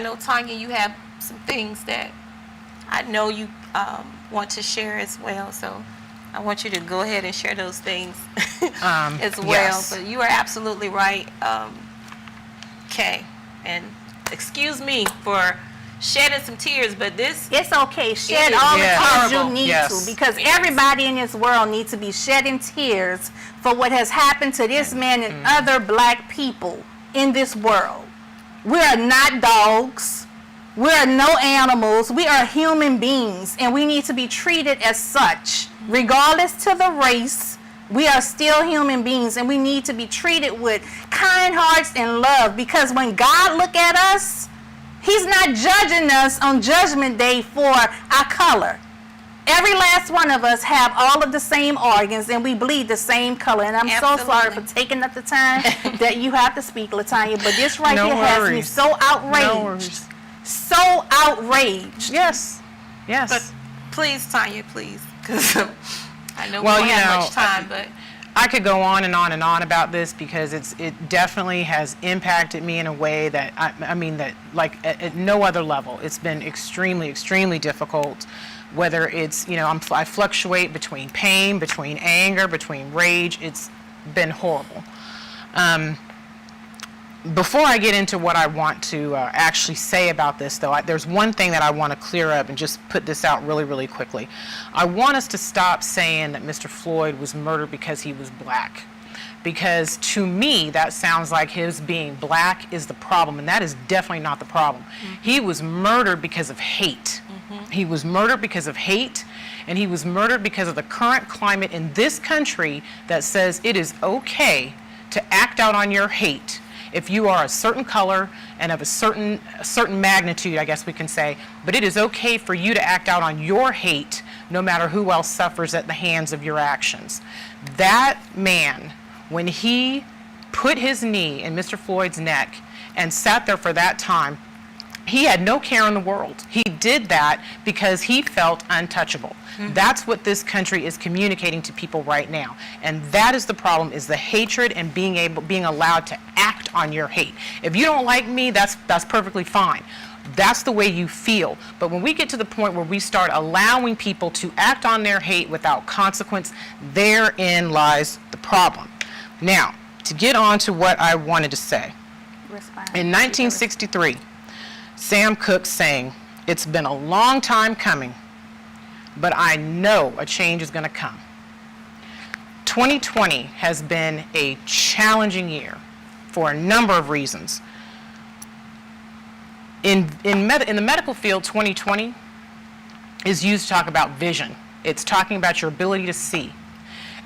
know, Tanya, you have some things that I know you want to share as well. So I want you to go ahead and share those things as well. Yes. But you are absolutely right, Kay. And excuse me for shedding some tears, but this... It's okay. Shed all the tears you need to, because everybody in this world needs to be shedding tears for what has happened to this man and other black people in this world. We are not dogs. We are no animals. We are human beings, and we need to be treated as such. Regardless to the race, we are still human beings, and we need to be treated with kind hearts and love, because when God look at us, He's not judging us on Judgment Day for our color. Every last one of us have all of the same organs, and we bleed the same color. And I'm so sorry for taking up the time that you have to speak, Latanya, but this right here has me so outraged. So outraged. Yes. Yes. But please, Tanya, please, because I know we don't have much time, but... I could go on and on and on about this, because it definitely has impacted me in a way that, I mean, that like at no other level. It's been extremely, extremely difficult, whether it's, you know, I fluctuate between pain, between anger, between rage. It's been horrible. Before I get into what I want to actually say about this, though, there's one thing that I want to clear up and just put this out really, really quickly. I want us to stop saying that Mr. Floyd was murdered because he was black. Because to me, that sounds like his being black is the problem, and that is definitely not the problem. He was murdered because of hate. He was murdered because of hate, and he was murdered because of the current climate in this country that says it is okay to act out on your hate if you are a certain color and of a certain magnitude, I guess we can say, but it is okay for you to act out on your hate no matter who else suffers at the hands of your actions. That man, when he put his knee in Mr. Floyd's neck and sat there for that time, he had no care in the world. He did that because he felt untouchable. That's what this country is communicating to people right now. And that is the problem, is the hatred and being allowed to act on your hate. If you don't like me, that's perfectly fine. That's the way you feel. But when we get to the point where we start allowing people to act on their hate without consequence, therein lies the problem. Now, to get on to what I wanted to say. In 1963, Sam Cooke sang, "It's been a long time coming, but I know a change is going to come." 2020 has been a challenging year for a number of reasons. In the medical field, 2020 is used to talk about vision. It's talking about your ability to see.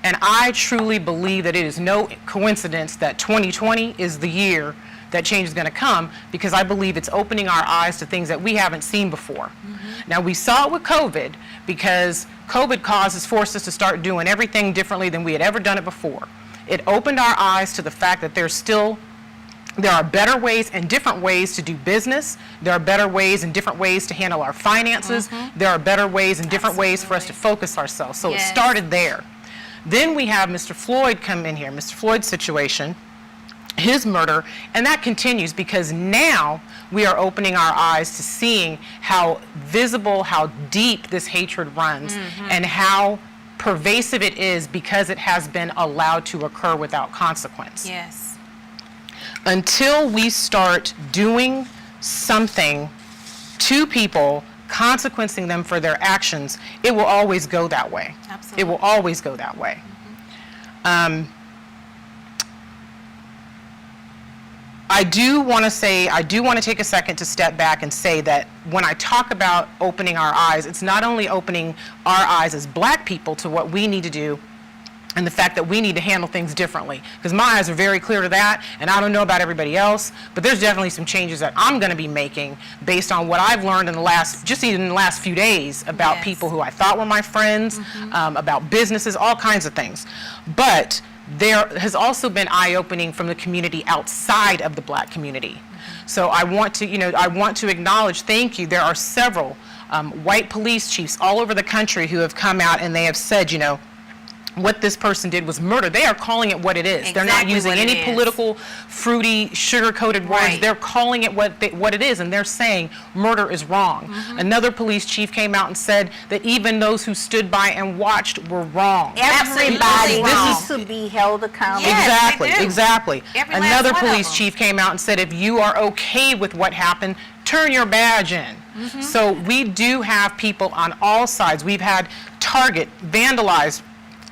And I truly believe that it is no coincidence that 2020 is the year that change is going to come, because I believe it's opening our eyes to things that we haven't seen before. Now, we saw it with COVID, because COVID forced us to start doing everything differently than we had ever done it before. It opened our eyes to the fact that there are better ways and different ways to do business. There are better ways and different ways to handle our finances. There are better ways and different ways for us to focus ourselves. So it started there. Then we have Mr. Floyd come in here, Mr. Floyd's situation, his murder, and that continues, because now we are opening our eyes to seeing how visible, how deep this hatred runs, and how pervasive it is because it has been allowed to occur without consequence. Yes. Until we start doing something to people, consequencing them for their actions, it will always go that way. Absolutely. It will always go that way. I do want to take a second to step back and say that when I talk about opening our eyes, it's not only opening our eyes as Black people to what we need to do and the fact that we need to handle things differently, because my eyes are very clear to that, and I don't know about everybody else, but there's definitely some changes that I'm going to be making based on what I've learned in the last few days about people who I thought were my friends, about businesses, all kinds of things. But there has also been eye-opening from the community outside of the Black community. So I want to acknowledge, thank you, there are several white police chiefs all over the country who have come out and they have said, what this person did was murder. They are calling it what it is. They're not using any political, fruity, sugar-coated words. They're calling it what it is, and they're saying murder is wrong. Another police chief came out and said that even those who stood by and watched were wrong. Everybody needs to be held accountable. Exactly. Another police chief came out and said, if you are okay with what happened, turn your badge in. So we do have people on all sides. We've had Target vandalized,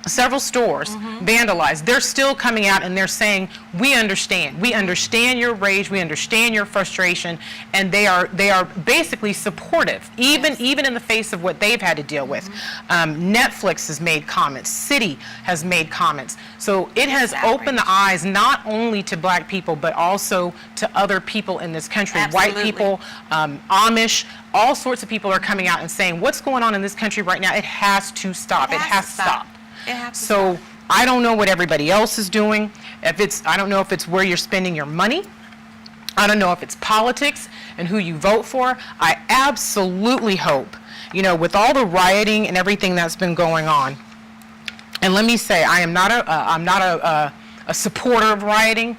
several stores vandalized. They're still coming out and they're saying, we understand your rage, we understand your frustration, and they are basically supportive, even in the face of what they've had to deal with. Netflix has made comments, City has made comments. So it has opened the eyes not only to Black people, but also to other people in this country. White people, Amish, all sorts of people are coming out and saying, what's going on in this country right now? It has to stop. It has to stop. So I don't know what everybody else is doing. I don't know if it's where you're spending your money. I don't know if it's politics and who you vote for. I absolutely hope, with all the rioting and everything that's been going on, and let me say, I'm not a supporter of rioting.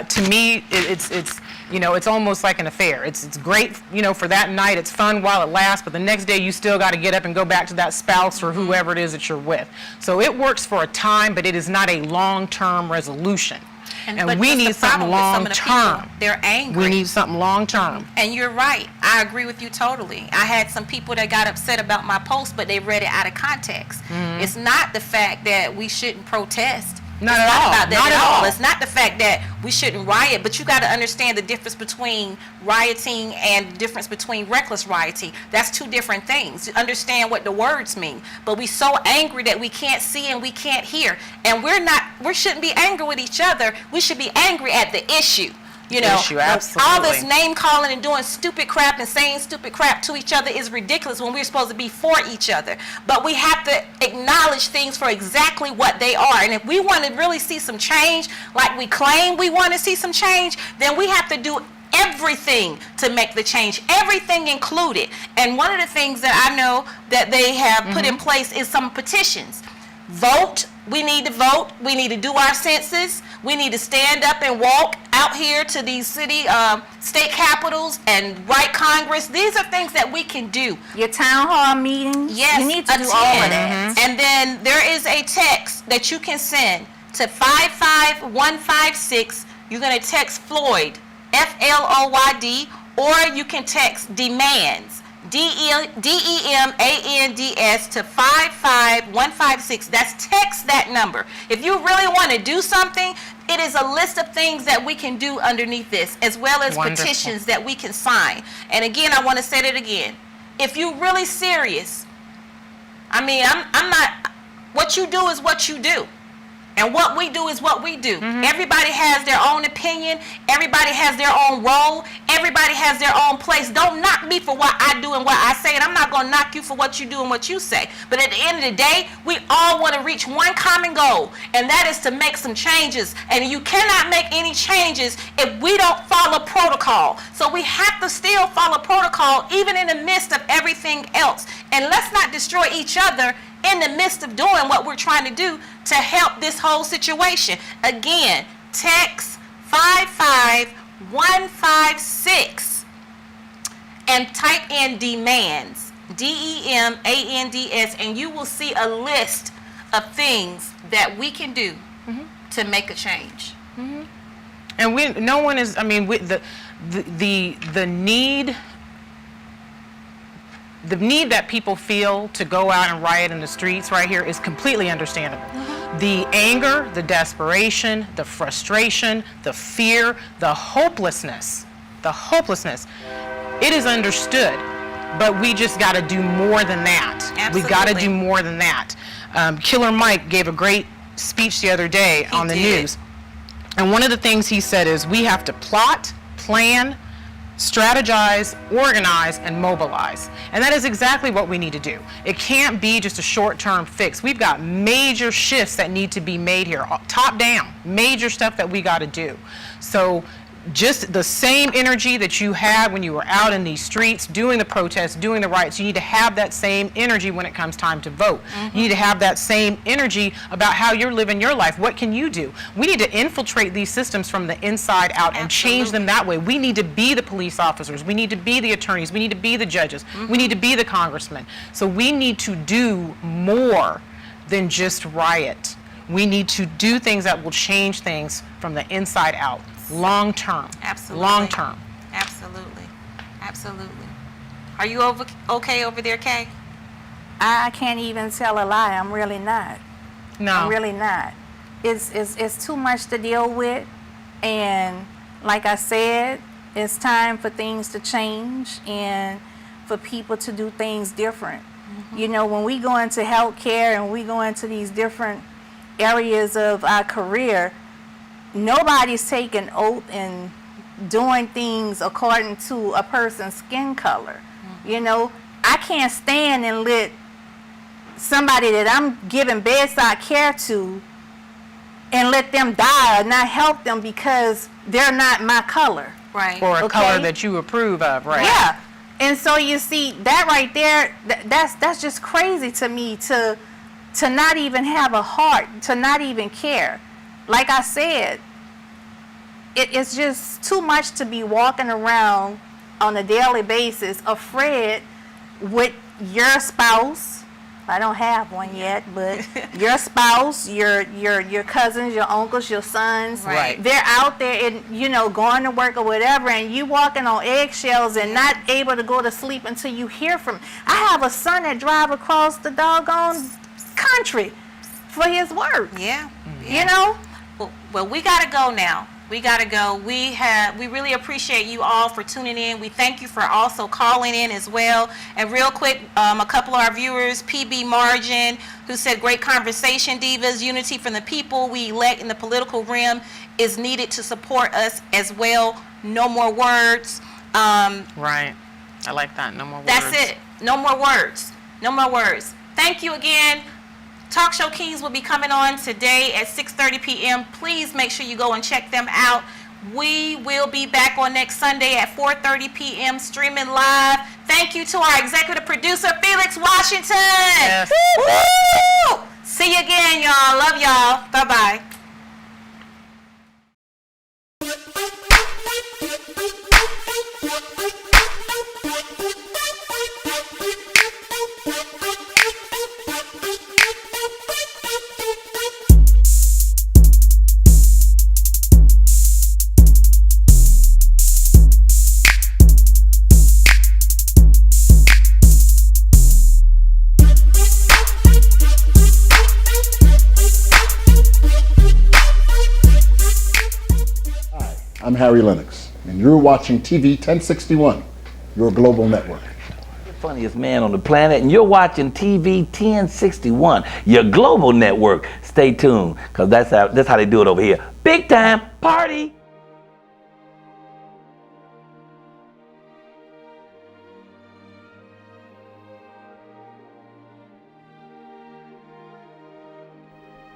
To me, it's almost like an affair. It's great, for that night. It's fun while it lasts, but the next day you still got to get up and go back to that spouse or whoever it is that you're with. So it works for a time, but it is not a long-term resolution. And we need something long-term. They're angry. We need something long-term. And you're right. I agree with you totally. I had some people that got upset about my post, but they read it out of context. It's not the fact that we shouldn't protest. Not at all. Not at all. It's not the fact that we shouldn't riot, but you got to understand the difference between rioting and the difference between reckless rioting. That's two different things. Understand what the words mean. But we so angry that we can't see and we can't hear. And we shouldn't be angry with each other. We should be angry at the issue. All this name calling and doing stupid crap and saying stupid crap to each other is ridiculous when we're supposed to be for each other. But we have to acknowledge things for exactly what they are. And if we want to really see some change, like we claim we want to see some change, then we have to do everything to make the change, everything included. And one of the things that I know that they have put in place is some petitions. Vote We need to vote. We need to do our census. We need to stand up and walk out here to these state capitals and write Congress. These are things that we can do. Your town hall meetings. Yes, You need to do all of that. And then there is a text that you can send to 55156. You're going to text Floyd, FLOYD, or you can text demands, DEMANDS to 55156. That's text that number. If you really want to do something, it is a list of things that we can do underneath this, as well as petitions that we can sign. And again, I want to say it again. If you're really serious, I mean, I'm not, what you do is what you do. And what we do is what we do. Everybody has their own opinion. Everybody has their own role. Everybody has their own place. Don't knock me for what I do and what I say, and I'm not going to knock you for what you do and what you say. But at the end of the day, we all want to reach one common goal, and that is to make some changes. And you cannot make any changes if we don't follow protocol. So we have to still follow protocol even in the midst of everything else. And let's not destroy each other in the midst of doing what we're trying to do to help this whole situation. Again, text 55156 and type in demands, DEMANDS, and you will see a list of things that we can do to make a change. And no one is, I mean, the need that people feel to go out and riot in the streets right here is completely understandable. The anger, the desperation, the frustration, the fear, the hopelessness, it is understood, but we just got to do more than that. Absolutely. We got to do more than that. Killer Mike gave a great speech the other day on the news, and one of the things he said is we have to plot, plan, strategize, organize, and mobilize. And that is exactly what we need to do. It can't be just a short-term fix. We've got major shifts that need to be made here, top down, major stuff that we got to do. So just the same energy that you had when you were out in these streets doing the protests, doing the riots, you need to have that same energy when it comes time to vote. You need to have that same energy about how you're living your life. What can you do? We need to infiltrate these systems from the inside out and change them that way. We need to be the police officers. We need to be the attorneys. We need to be the judges. We need to be the congressmen. So we need to do more than just riot. We need to do things that will change things from the inside out. Long term. Absolutely. Long term. Absolutely. Absolutely. Are you okay over there, Kay? I can't even tell a lie. I'm really not. No. I'm really not. It's too much to deal with, and like I said, it's time for things to change and for people to do things different. You know, when we go into healthcare and we go into these different areas of our career, nobody's taking oath and doing things according to a person's skin color. You know, I can't stand and let somebody that I'm giving bedside care to and let them die or not help them because they're not my color. Right. Or a color that you approve of, right? Yeah. And so you see that right there, that's just crazy to me to not even have a heart, to not even care. Like I said, it's just too much to be walking around on a daily basis afraid with your spouse. I don't have one yet, but your spouse, your cousins, your uncles, your sons, Right. they're out there and, you know, going to work or whatever, and you walking on eggshells and not able to go to sleep until you hear from. I have a son that drive across the doggone country for his work. Yeah. You know? Well, we got to go now. We got to go. We really appreciate you all for tuning in. We thank you for also calling in as well. And real quick, a couple of our viewers, PB Margin, who said, great conversation, Divas. Unity from the people we elect in the political realm is needed to support us as well. No more words. Right. I like that. No more words. That's it. No more words. No more words. Thank you again. Talk Show Kings will be coming on today at 6:30 p.m. Please make sure you go and check them out. We will be back on next Sunday at 4:30 p.m. streaming live. Thank you to our executive producer, Felix Washington. Yes. Woo! See you again, y'all. Love y'all. Bye-bye. I'm Harry Lennox, and you're watching TV 1061, your global network. The funniest man on the planet, and you're watching TV 1061, your global network. Stay tuned, because that's how they do it over here. Big time party!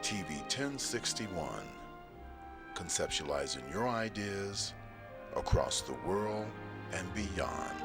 TV 1061, conceptualizing your ideas across the world and beyond.